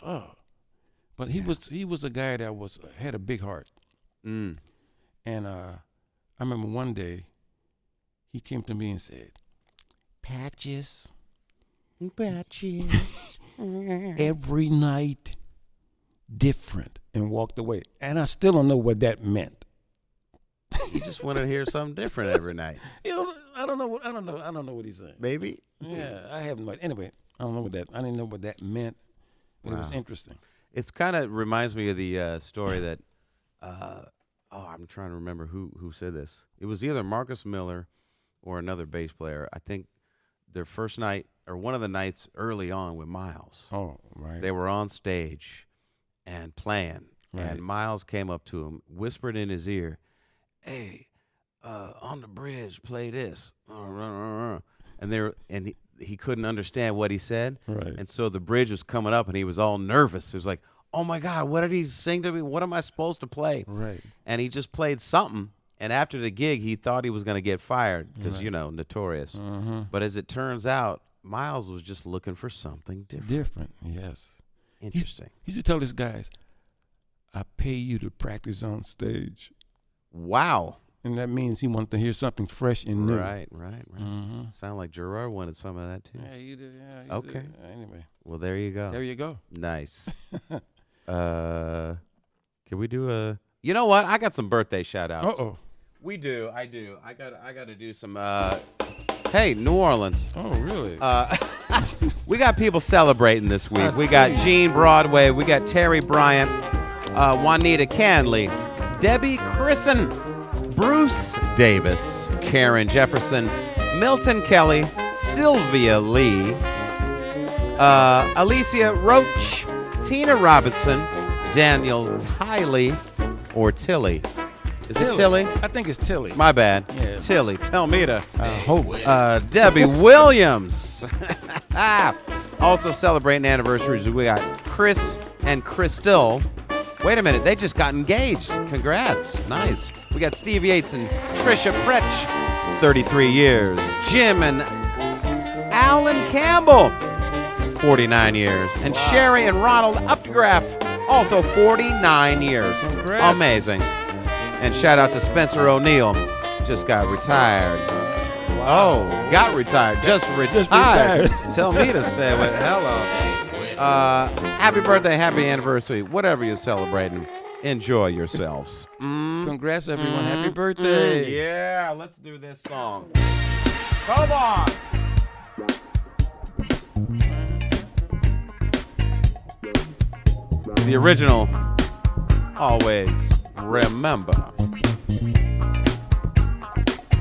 [SPEAKER 2] But he was a guy that had a big heart.
[SPEAKER 1] Mm.
[SPEAKER 2] And I remember one day, he came to me and said, "Patches, every night different," and walked away. And I still don't know what that meant.
[SPEAKER 1] You just want to hear something different every night,
[SPEAKER 2] You know, I don't know what he's saying.
[SPEAKER 1] baby.
[SPEAKER 2] Yeah, I have no idea. Anyway, I don't know what that. I didn't know what that meant, but it was
[SPEAKER 1] Wow.
[SPEAKER 2] interesting.
[SPEAKER 1] It's kind of reminds me of the story that, I'm trying to remember who said this. It was either Marcus Miller or another bass player. I think their first night or one of the nights early on with Miles.
[SPEAKER 2] Oh, right.
[SPEAKER 1] They were on stage and playing,
[SPEAKER 2] Right.
[SPEAKER 1] and Miles came up to him, whispered in his ear, "Hey, on the bridge, play this." And he couldn't understand what he said.
[SPEAKER 2] Right.
[SPEAKER 1] And so the bridge was coming up, and he was all nervous. He was like, "Oh my God, what did he sing to me? What am I supposed to play?"
[SPEAKER 2] Right.
[SPEAKER 1] And he just played something. And after the gig, he thought he was going to get fired because,
[SPEAKER 2] Right.
[SPEAKER 1] notorious.
[SPEAKER 2] Uh-huh.
[SPEAKER 1] But as it turns out, Miles was just looking for something different.
[SPEAKER 2] Different. Yes.
[SPEAKER 1] Interesting.
[SPEAKER 2] He used to tell his guys, "I pay you to practice on stage,"
[SPEAKER 1] Wow.
[SPEAKER 2] and that means he wanted to hear something fresh and new.
[SPEAKER 1] Right.
[SPEAKER 2] Mm-hmm.
[SPEAKER 1] Sound like Gerard wanted some of that too.
[SPEAKER 2] Yeah, you did. Yeah. You
[SPEAKER 1] Okay.
[SPEAKER 2] did. Anyway,
[SPEAKER 1] Well, there you go.
[SPEAKER 2] there you go.
[SPEAKER 1] Nice. Can we do a? You know what? I got some birthday shout outs.
[SPEAKER 2] Uh-oh.
[SPEAKER 1] We do. I do. I got to do some. Hey, New Orleans.
[SPEAKER 2] Oh, really?
[SPEAKER 1] We got people celebrating this week.
[SPEAKER 2] I
[SPEAKER 1] We got
[SPEAKER 2] see.
[SPEAKER 1] Gene Broadway. We got Terry Bryant, Juanita Canley, Debbie Crisson, Bruce Davis, Karen Jefferson, Milton Kelly, Sylvia Lee, Alicia Roach, Tina Robinson, Daniel Tiley, or Tilly. Is it Tilly?
[SPEAKER 2] I think it's Tilly.
[SPEAKER 1] My bad.
[SPEAKER 2] Yeah.
[SPEAKER 1] Tilly. Tell me to.
[SPEAKER 2] I hope.
[SPEAKER 1] Debbie Williams. Also celebrating anniversaries. We got Chris and Crystal. Wait a minute. They just got engaged. Congrats. Nice. We got Steve Yates and Trisha Pritch. 33 years. Jim and Alan Campbell. 49 years. And Sherry and Ronald Updegraff. Also 49 years.
[SPEAKER 2] Congrats.
[SPEAKER 1] Amazing. And shout out to Spencer O'Neill. Just got retired. Oh, got retired. Just retired.
[SPEAKER 2] retired.
[SPEAKER 1] Tell me to stay with it. Hello. Happy birthday, happy anniversary. Whatever you're celebrating, enjoy yourselves.
[SPEAKER 2] Congrats, everyone. Happy birthday.
[SPEAKER 1] Yeah, let's do this song. Come on. The original, always remember.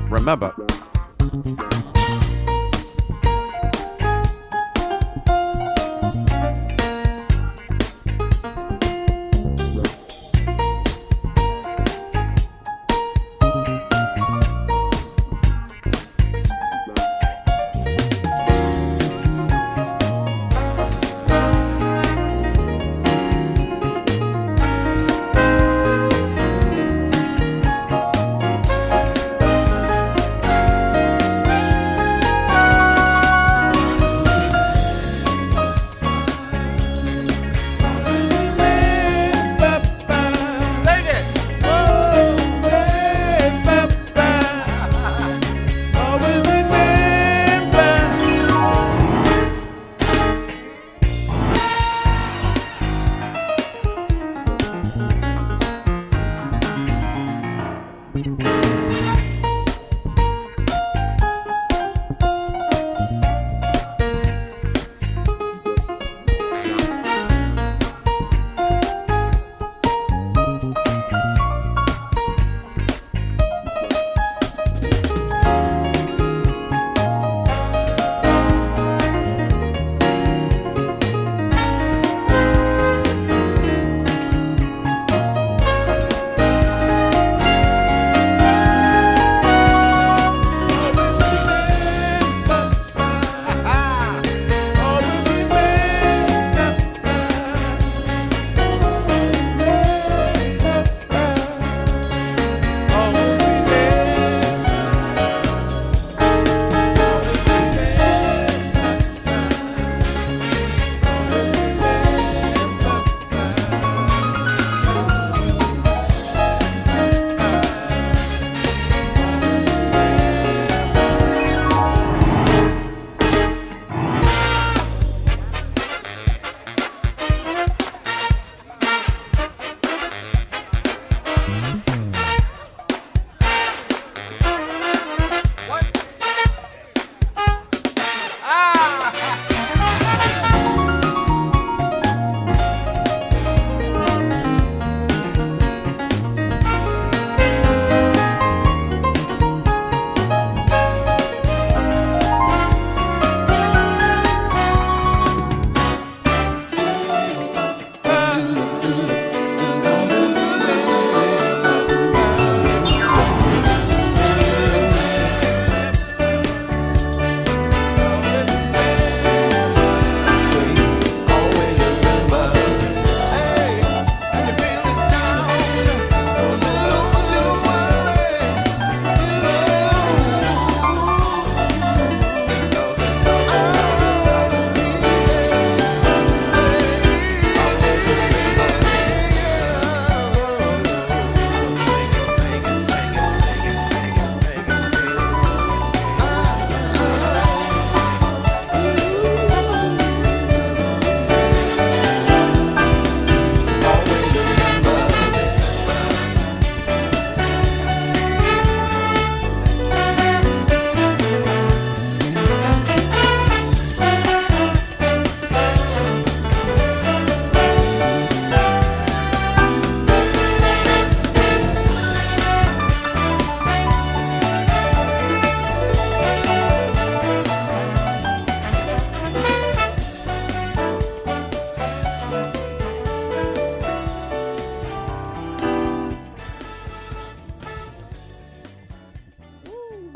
[SPEAKER 1] Remember.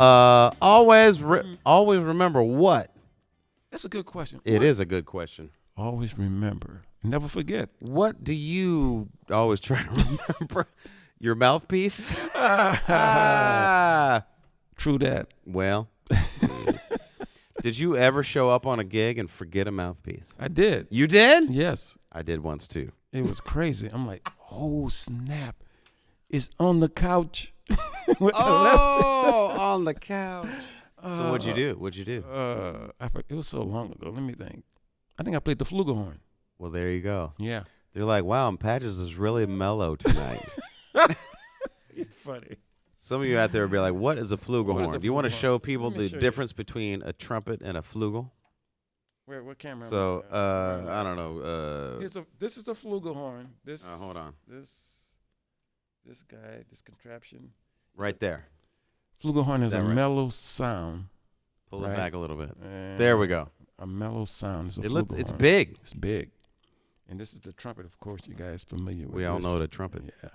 [SPEAKER 1] Always remember what?
[SPEAKER 2] That's a good question.
[SPEAKER 1] It is a good question.
[SPEAKER 2] Always remember. Never forget.
[SPEAKER 1] What do you always try to remember? Your mouthpiece? Ah.
[SPEAKER 2] True that.
[SPEAKER 1] Well, did you ever show up on a gig and forget a mouthpiece?
[SPEAKER 2] I did.
[SPEAKER 1] You did?
[SPEAKER 2] Yes.
[SPEAKER 1] I did once too.
[SPEAKER 2] It was crazy. I'm like, oh, snap. It's on the couch.
[SPEAKER 1] Oh, on the couch. So what'd you do?
[SPEAKER 2] It was so long ago. Let me think. I think I played the flugelhorn.
[SPEAKER 1] Well, there you go.
[SPEAKER 2] Yeah.
[SPEAKER 1] They're like, wow, Patches is really mellow tonight.
[SPEAKER 2] You're funny.
[SPEAKER 1] Some of you out there will be like, what is a
[SPEAKER 2] What
[SPEAKER 1] flugelhorn?
[SPEAKER 2] is a
[SPEAKER 1] Do you want to
[SPEAKER 2] flugelhorn?
[SPEAKER 1] show people
[SPEAKER 2] Let me
[SPEAKER 1] the
[SPEAKER 2] show you.
[SPEAKER 1] difference between a trumpet and a flugel?
[SPEAKER 2] What camera?
[SPEAKER 1] So, I don't know.
[SPEAKER 2] This is a flugelhorn. This.
[SPEAKER 1] Hold on.
[SPEAKER 2] This guy, this contraption.
[SPEAKER 1] Right there.
[SPEAKER 2] Flugelhorn is
[SPEAKER 1] That
[SPEAKER 2] a
[SPEAKER 1] right?
[SPEAKER 2] mellow sound.
[SPEAKER 1] Pull it
[SPEAKER 2] Right.
[SPEAKER 1] back a little bit.
[SPEAKER 2] And
[SPEAKER 1] There we go.
[SPEAKER 2] A mellow sound. It's a
[SPEAKER 1] It's
[SPEAKER 2] flugelhorn.
[SPEAKER 1] big.
[SPEAKER 2] It's big. And this is the trumpet, of course, you guys familiar with.
[SPEAKER 1] We all
[SPEAKER 2] this.
[SPEAKER 1] know the trumpet.
[SPEAKER 2] Yeah.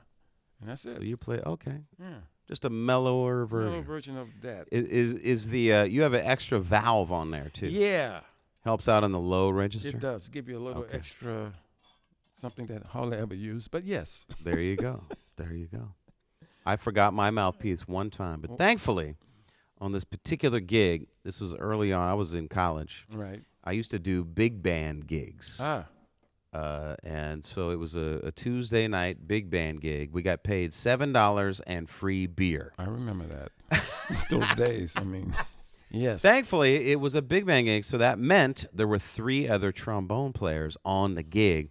[SPEAKER 2] And that's it.
[SPEAKER 1] So you play, okay.
[SPEAKER 2] Yeah.
[SPEAKER 1] Just a mellower
[SPEAKER 2] Mellow
[SPEAKER 1] version.
[SPEAKER 2] version of that.
[SPEAKER 1] Is the you have an extra valve on there too?
[SPEAKER 2] Yeah.
[SPEAKER 1] Helps out in the low register.
[SPEAKER 2] It does. Give you a little
[SPEAKER 1] Okay.
[SPEAKER 2] extra something that hardly ever used. But yes.
[SPEAKER 1] There you go. There you go. I forgot my mouthpiece one time, but thankfully, on this particular gig, this was early on. I was in college.
[SPEAKER 2] Right.
[SPEAKER 1] I used to do big band gigs.
[SPEAKER 2] Ah.
[SPEAKER 1] And so it was a Tuesday night big band gig. We got paid $7 and free beer.
[SPEAKER 2] I remember that. Those days. I mean, yes.
[SPEAKER 1] Thankfully, it was a big band gig, so that meant there were 3 other trombone players on the gig,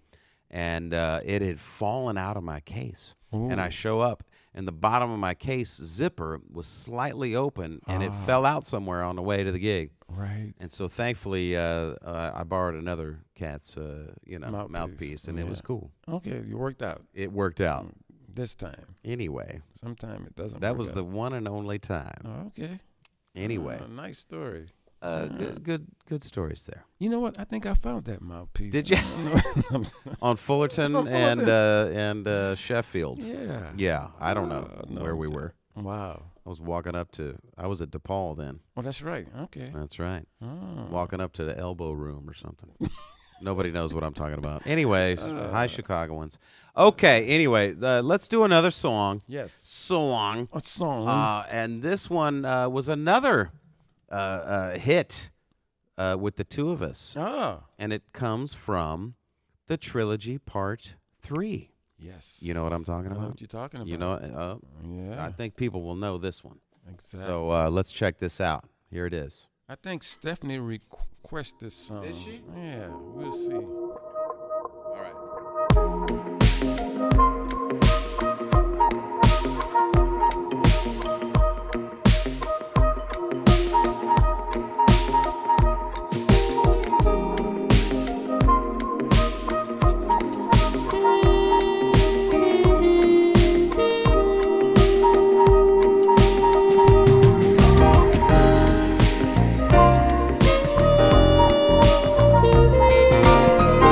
[SPEAKER 1] and it had fallen out of my case. And I
[SPEAKER 2] Ooh.
[SPEAKER 1] show up, and the bottom of my case zipper was slightly open, and it fell out somewhere on the way to the gig.
[SPEAKER 2] Right.
[SPEAKER 1] And so thankfully, I borrowed another cat's, mouthpiece, and it was
[SPEAKER 2] Yeah.
[SPEAKER 1] cool.
[SPEAKER 2] Okay, you worked out
[SPEAKER 1] It worked out.
[SPEAKER 2] this time.
[SPEAKER 1] Anyway,
[SPEAKER 2] Sometime it doesn't.
[SPEAKER 1] that
[SPEAKER 2] work
[SPEAKER 1] was
[SPEAKER 2] out.
[SPEAKER 1] the one and only time.
[SPEAKER 2] Oh, okay.
[SPEAKER 1] Anyway,
[SPEAKER 2] Nice story.
[SPEAKER 1] good stories there.
[SPEAKER 2] You know what? I think I found that mouthpiece.
[SPEAKER 1] Did you?
[SPEAKER 2] I'm-
[SPEAKER 1] On Fullerton
[SPEAKER 2] On
[SPEAKER 1] and Sheffield.
[SPEAKER 2] yeah.
[SPEAKER 1] Yeah, I don't know
[SPEAKER 2] No,
[SPEAKER 1] where we
[SPEAKER 2] I'm
[SPEAKER 1] were.
[SPEAKER 2] Wow.
[SPEAKER 1] I was walking up to. I was at DePaul then.
[SPEAKER 2] Oh, that's right. Okay.
[SPEAKER 1] That's right.
[SPEAKER 2] Oh.
[SPEAKER 1] Walking up to the elbow room or something. Nobody knows what I'm talking about. Anyway, hi Chicagoans. Okay. Anyway, let's do another song.
[SPEAKER 2] Yes.
[SPEAKER 1] Song.
[SPEAKER 2] A song.
[SPEAKER 1] And this one was another hit with the two of us, and it comes from the trilogy Part 3.
[SPEAKER 2] Yes.
[SPEAKER 1] You know what I'm talking
[SPEAKER 2] I know
[SPEAKER 1] about?
[SPEAKER 2] what you're talking about.
[SPEAKER 1] You know,
[SPEAKER 2] Yeah.
[SPEAKER 1] I think people will know this one.
[SPEAKER 2] Exactly.
[SPEAKER 1] So let's check this out. Here it is.
[SPEAKER 2] I think Stephanie requested this song.
[SPEAKER 1] Did she?
[SPEAKER 2] Yeah. We'll see.
[SPEAKER 1] All right.
[SPEAKER 3] Thank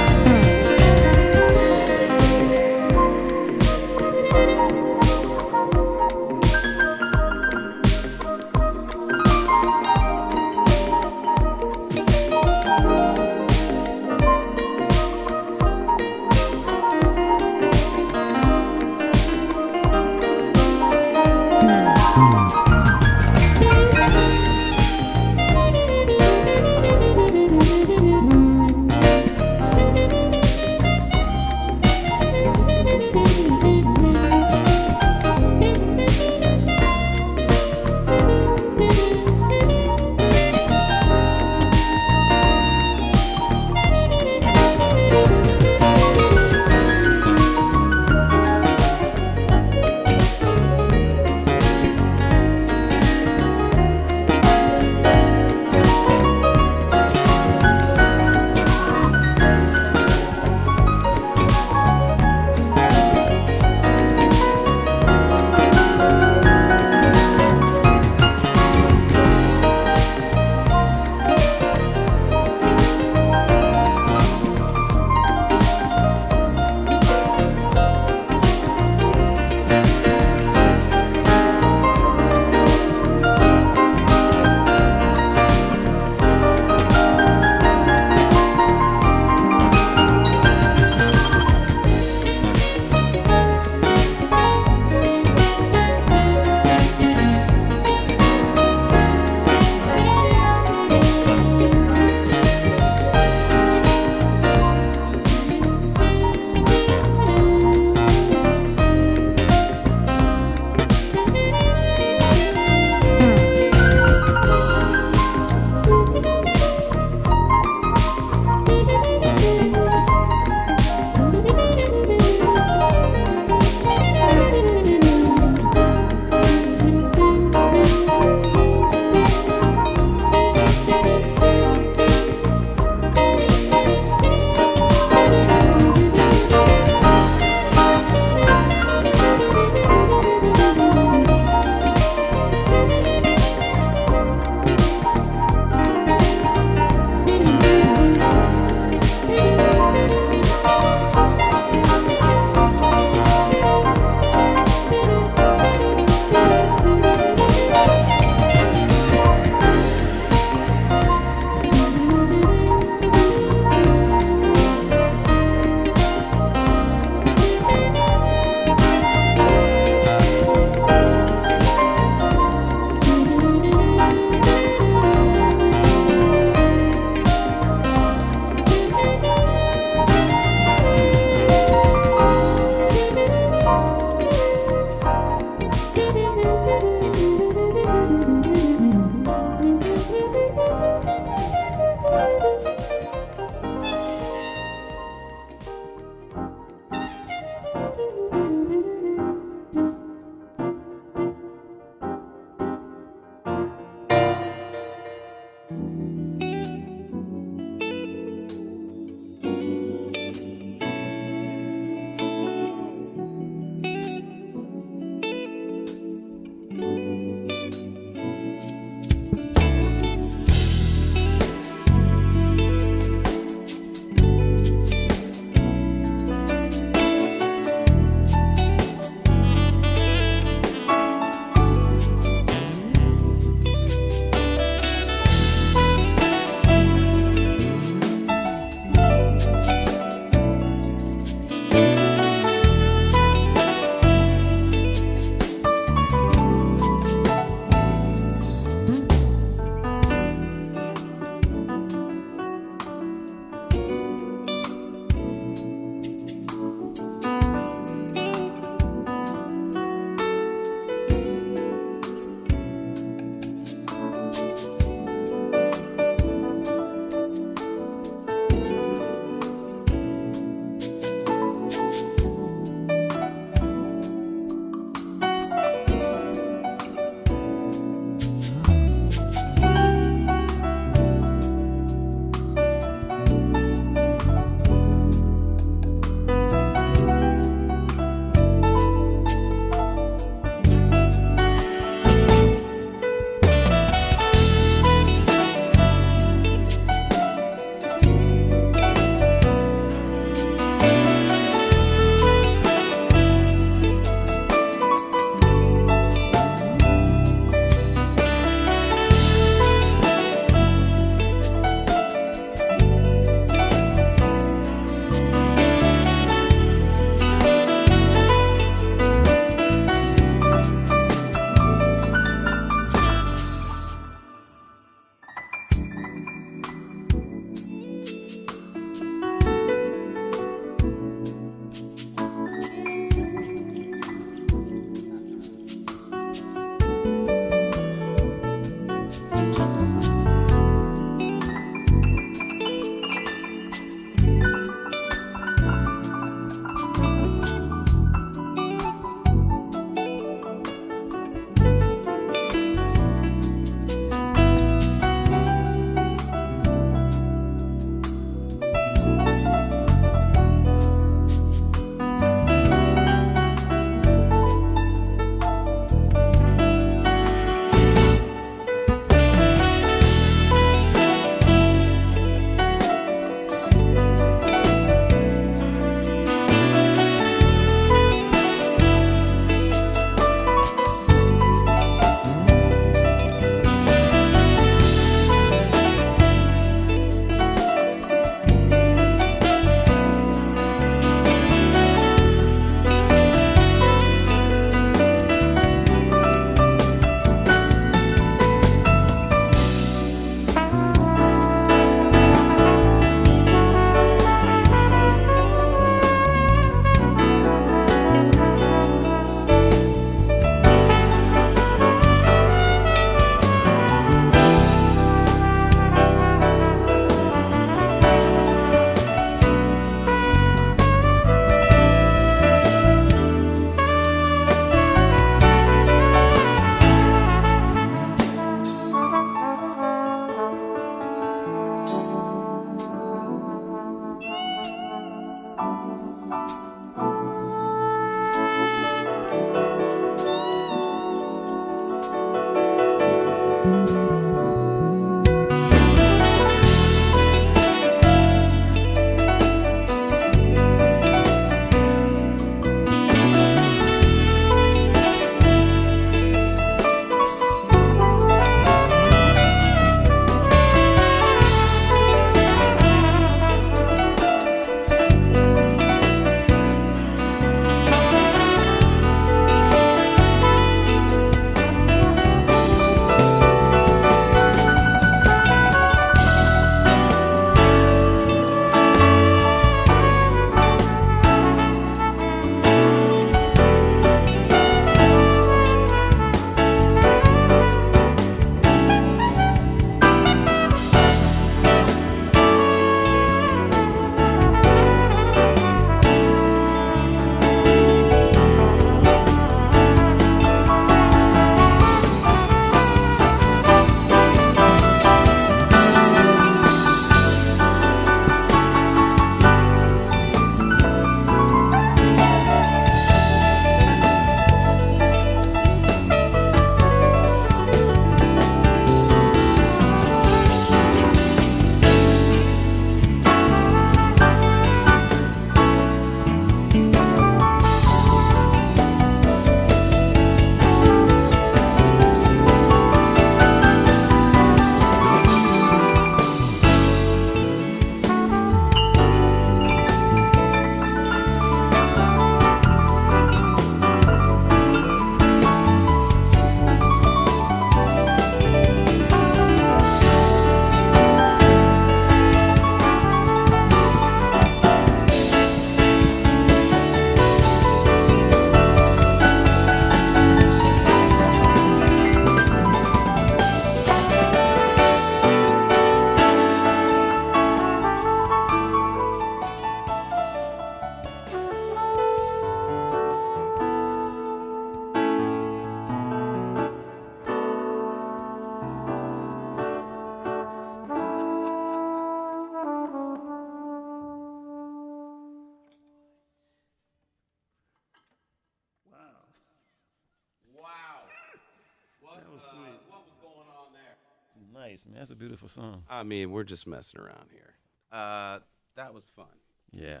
[SPEAKER 2] nice, man. That's a beautiful song.
[SPEAKER 1] I mean, we're just messing around here. That was fun.
[SPEAKER 2] Yeah.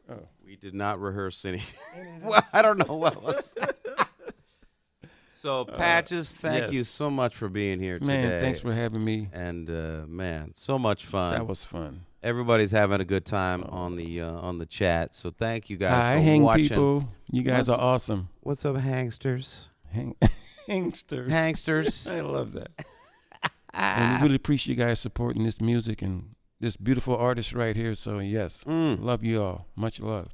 [SPEAKER 2] Oh.
[SPEAKER 1] We did not rehearse any. Well, I don't know what was. So, Patches, thank
[SPEAKER 2] yes.
[SPEAKER 1] you so much for being here
[SPEAKER 2] Man,
[SPEAKER 1] today.
[SPEAKER 2] thanks for having me.
[SPEAKER 1] And man, so much fun.
[SPEAKER 2] That was fun.
[SPEAKER 1] Everybody's having a good time on the chat. So thank you guys
[SPEAKER 2] Hi,
[SPEAKER 1] for
[SPEAKER 2] hang
[SPEAKER 1] watching.
[SPEAKER 2] people. You guys are awesome.
[SPEAKER 1] What's up, hangsters?
[SPEAKER 2] Hangsters.
[SPEAKER 1] Hangsters.
[SPEAKER 2] I love that. And we really appreciate you guys supporting this music and this beautiful artist right here. So yes, love you all. Much love.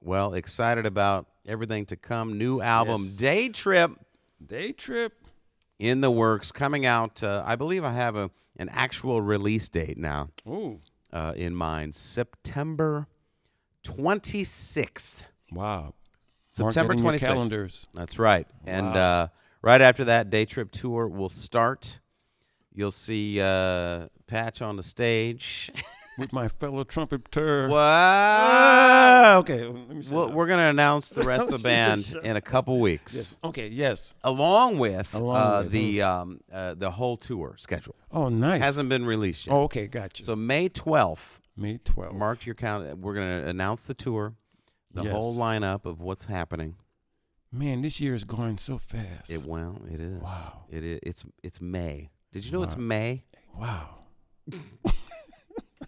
[SPEAKER 1] Well, excited about everything to come. New album,
[SPEAKER 2] Yes.
[SPEAKER 1] Day Trip,
[SPEAKER 2] Day Trip.
[SPEAKER 1] in the works, coming out. I believe I have an actual release date now
[SPEAKER 2] Ooh.
[SPEAKER 1] in mind. September 26th.
[SPEAKER 2] Wow.
[SPEAKER 1] September
[SPEAKER 2] Mark that in your
[SPEAKER 1] 26th.
[SPEAKER 2] calendars.
[SPEAKER 1] That's right. And
[SPEAKER 2] Wow.
[SPEAKER 1] right after that, Day Trip Tour will start. You'll see Patch on the stage.
[SPEAKER 2] With my fellow trumpeter.
[SPEAKER 1] What?
[SPEAKER 2] Okay. Let me shut up.
[SPEAKER 1] We're going to announce the rest of the
[SPEAKER 2] She
[SPEAKER 1] band
[SPEAKER 2] said shut
[SPEAKER 1] in a couple weeks.
[SPEAKER 2] Yes. Okay. Yes.
[SPEAKER 1] Along with,
[SPEAKER 2] Along with,
[SPEAKER 1] the whole tour schedule.
[SPEAKER 2] Oh, nice.
[SPEAKER 1] Hasn't been released yet.
[SPEAKER 2] Oh, okay. Gotcha.
[SPEAKER 1] So May 12th,
[SPEAKER 2] May 12th.
[SPEAKER 1] mark your calendar. We're going to announce the tour, the
[SPEAKER 2] Yes.
[SPEAKER 1] whole lineup of what's happening.
[SPEAKER 2] Man, this year is going so fast.
[SPEAKER 1] It is.
[SPEAKER 2] Wow.
[SPEAKER 1] It is. It's May. Did you know it's
[SPEAKER 2] Wow.
[SPEAKER 1] May?
[SPEAKER 2] Wow.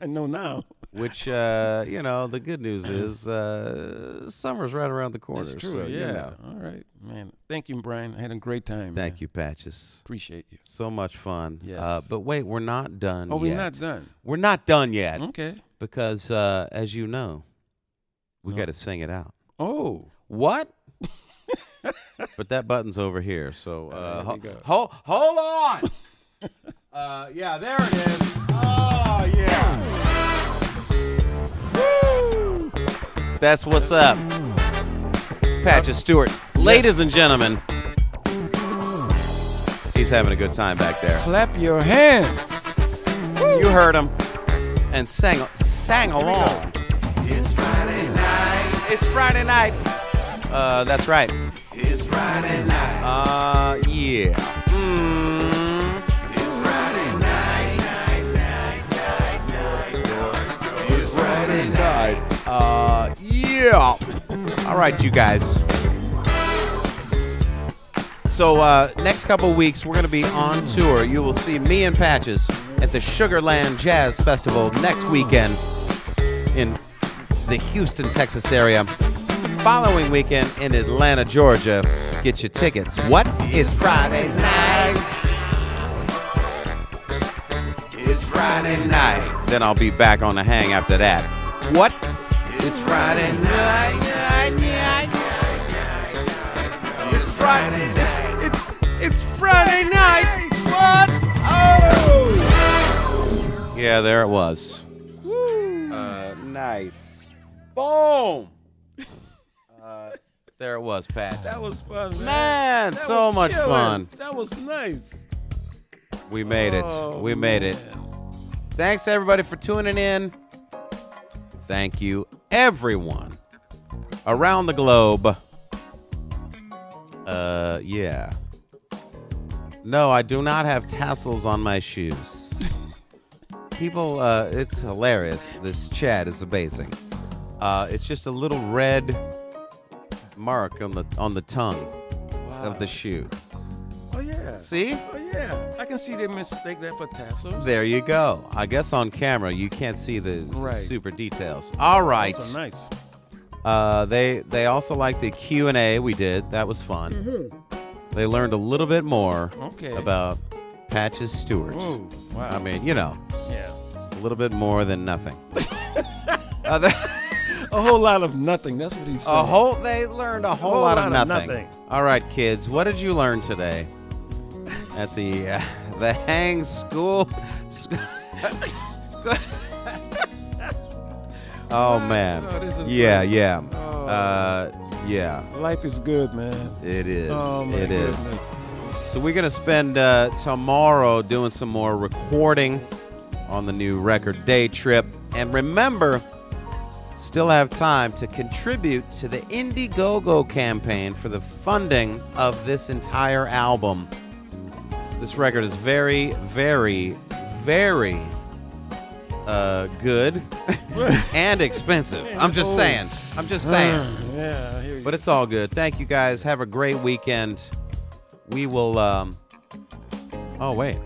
[SPEAKER 2] I know now.
[SPEAKER 1] Which the good news is summer's right around the corner.
[SPEAKER 2] That's true.
[SPEAKER 1] So,
[SPEAKER 2] yeah.
[SPEAKER 1] you know.
[SPEAKER 2] All right, man. Thank you, Brian. I had a great time.
[SPEAKER 1] Thank you, Patches.
[SPEAKER 2] Appreciate you.
[SPEAKER 1] So much fun.
[SPEAKER 2] Yes.
[SPEAKER 1] But wait, we're not done
[SPEAKER 2] Oh,
[SPEAKER 1] yet.
[SPEAKER 2] we're not done.
[SPEAKER 1] We're not done yet
[SPEAKER 2] Okay.
[SPEAKER 1] because, as you know, we
[SPEAKER 2] No.
[SPEAKER 1] got to sing it out.
[SPEAKER 2] Oh.
[SPEAKER 1] What? But that button's over here. So
[SPEAKER 2] There we go.
[SPEAKER 1] hold on. Yeah, there it is. Oh, yeah. Woo! That's what's up. Patches Stewart. Ladies and gentlemen, he's having a good time back there.
[SPEAKER 2] Clap your hands.
[SPEAKER 1] You heard him and sang along.
[SPEAKER 3] It's Friday night.
[SPEAKER 1] It's Friday night. That's right.
[SPEAKER 3] It's Friday night.
[SPEAKER 1] Yeah.
[SPEAKER 3] It's Friday night. It's Friday night.
[SPEAKER 1] Yeah. All right, you guys. So next couple weeks, we're going to be on tour. You will see me and Patches at the Sugarland Jazz Festival next weekend in the Houston, Texas area. Following weekend in Atlanta, Georgia. Get your tickets. What? It's Friday night.
[SPEAKER 3] It's Friday night.
[SPEAKER 1] Then I'll be back on the hang after that. What?
[SPEAKER 3] It's Friday night. It's Friday night.
[SPEAKER 1] It's Friday night. What? Oh. Yeah, there it was. Woo. Nice. Boom. There it was, Pat.
[SPEAKER 2] That was fun, man.
[SPEAKER 1] Man,
[SPEAKER 2] That
[SPEAKER 1] so
[SPEAKER 2] was
[SPEAKER 1] much
[SPEAKER 2] killer.
[SPEAKER 1] fun.
[SPEAKER 2] That was nice.
[SPEAKER 1] We made it.
[SPEAKER 2] Oh,
[SPEAKER 1] We made it.
[SPEAKER 2] man.
[SPEAKER 1] Thanks, everybody, for tuning in. Thank you, everyone around the globe. Yeah. No, I do not have tassels on my shoes. People, it's hilarious. This chat is amazing. It's just a little red mark on the tongue of the shoe.
[SPEAKER 2] Oh, yeah.
[SPEAKER 1] See?
[SPEAKER 2] Oh, yeah. I can see they mistake that for tassels.
[SPEAKER 1] There you go. I guess on camera you can't see the
[SPEAKER 2] Right.
[SPEAKER 1] super details. All right.
[SPEAKER 2] Those are nice.
[SPEAKER 1] They also like the Q&A we did. That was fun. They learned a little bit more
[SPEAKER 2] Okay.
[SPEAKER 1] about Patches Stewart.
[SPEAKER 2] Oh, wow.
[SPEAKER 1] I mean, you know,
[SPEAKER 2] yeah.
[SPEAKER 1] a little bit more than nothing.
[SPEAKER 2] A whole lot of nothing. That's what he said.
[SPEAKER 1] They learned a whole lot of
[SPEAKER 2] lot of
[SPEAKER 1] nothing.
[SPEAKER 2] nothing.
[SPEAKER 1] All right, kids, what did you learn today at the Hang School? Oh man.
[SPEAKER 2] Oh, this is
[SPEAKER 1] Yeah,
[SPEAKER 2] great.
[SPEAKER 1] yeah.
[SPEAKER 2] Oh.
[SPEAKER 1] Yeah.
[SPEAKER 2] Life is good, man.
[SPEAKER 1] It is.
[SPEAKER 2] Oh, my
[SPEAKER 1] It is.
[SPEAKER 2] goodness.
[SPEAKER 1] So we're gonna spend tomorrow doing some more recording on the new record Day Trip. And remember, still have time to contribute to the Indiegogo campaign for the funding of this entire album. This record is very, very, very good and expensive. I'm just saying.
[SPEAKER 2] Yeah, I hear you.
[SPEAKER 1] But it's all good. Thank you guys. Have a great weekend. We will. Oh wait.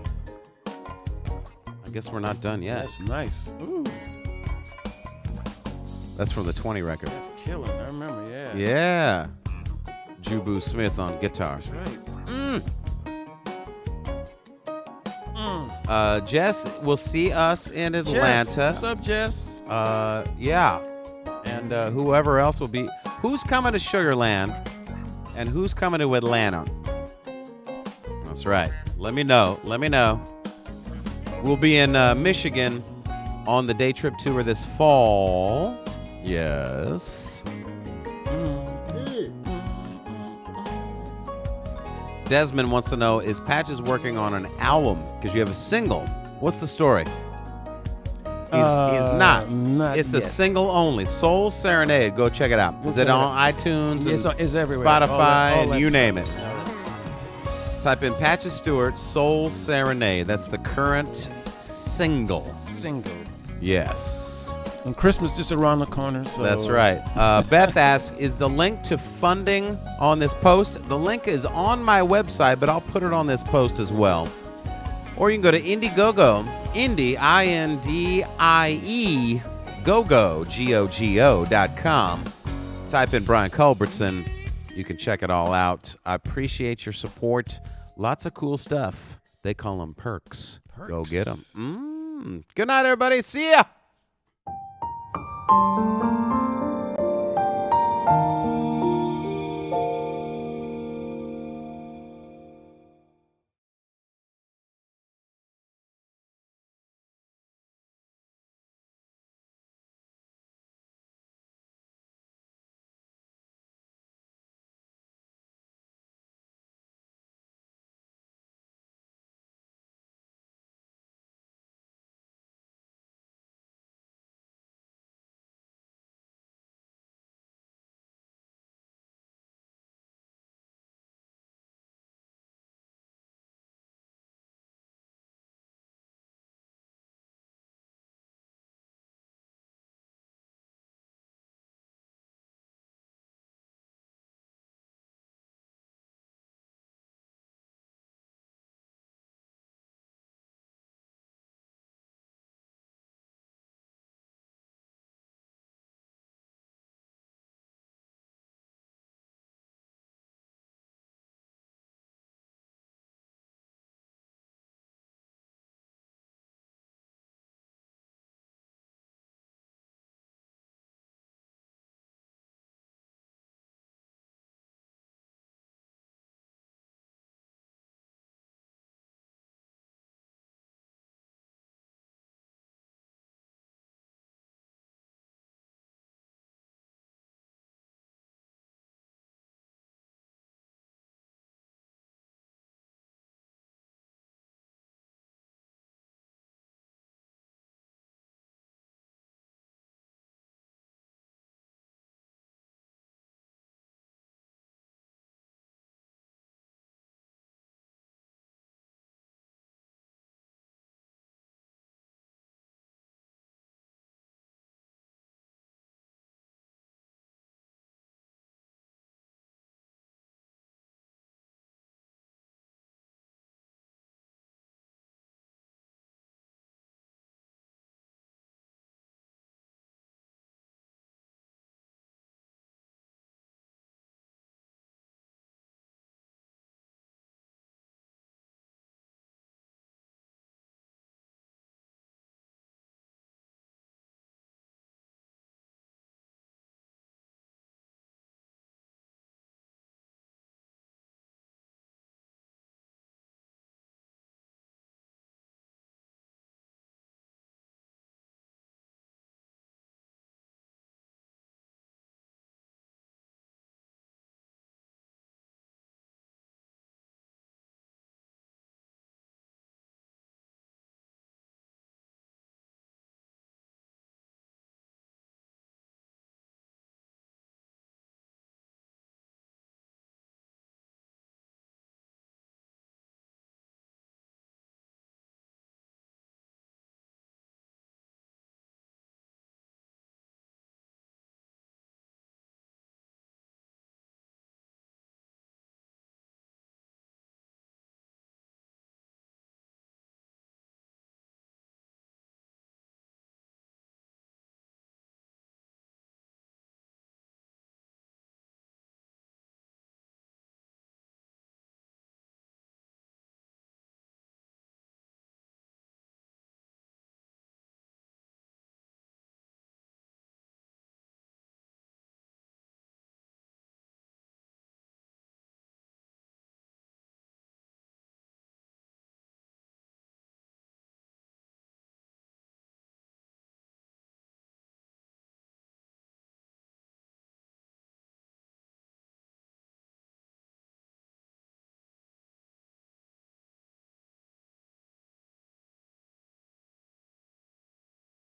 [SPEAKER 1] I guess we're not done yet.
[SPEAKER 2] That's nice. Ooh,
[SPEAKER 1] That's from the 20 record.
[SPEAKER 2] that's killing. I remember, yeah.
[SPEAKER 1] Yeah. Jubu Smith on guitar.
[SPEAKER 2] That's right.
[SPEAKER 1] Jess will see us in Atlanta.
[SPEAKER 2] Jess, what's up, Jess?
[SPEAKER 1] Yeah. And whoever else will be. Who's coming to Sugarland? And who's coming to Atlanta? That's right. Let me know. We'll be in Michigan on the day trip tour this fall. Yes. Desmond wants to know, is Patches working on an album? Because you have a single. What's the story? He's not. It's
[SPEAKER 2] yet.
[SPEAKER 1] a single only. Soul Serenade. Go check it out. Is it on iTunes?
[SPEAKER 2] It's everywhere.
[SPEAKER 1] Spotify,
[SPEAKER 2] All that
[SPEAKER 1] and you
[SPEAKER 2] stuff.
[SPEAKER 1] name it. Type in Patches Stewart, Soul Serenade. That's the current single. Yes.
[SPEAKER 2] And Christmas just around the corner. So
[SPEAKER 1] That's right. Beth asks, is the link to funding on this post? The link is on my website, but I'll put it on this post as well. Or you can go to Indiegogo, Indie, I-N-D-I-E, Gogo, G-O-G-O.com. Type in Brian Culbertson. You can check it all out. I appreciate your support. Lots of cool stuff. They call them perks. Go get them. Good night, everybody. See ya.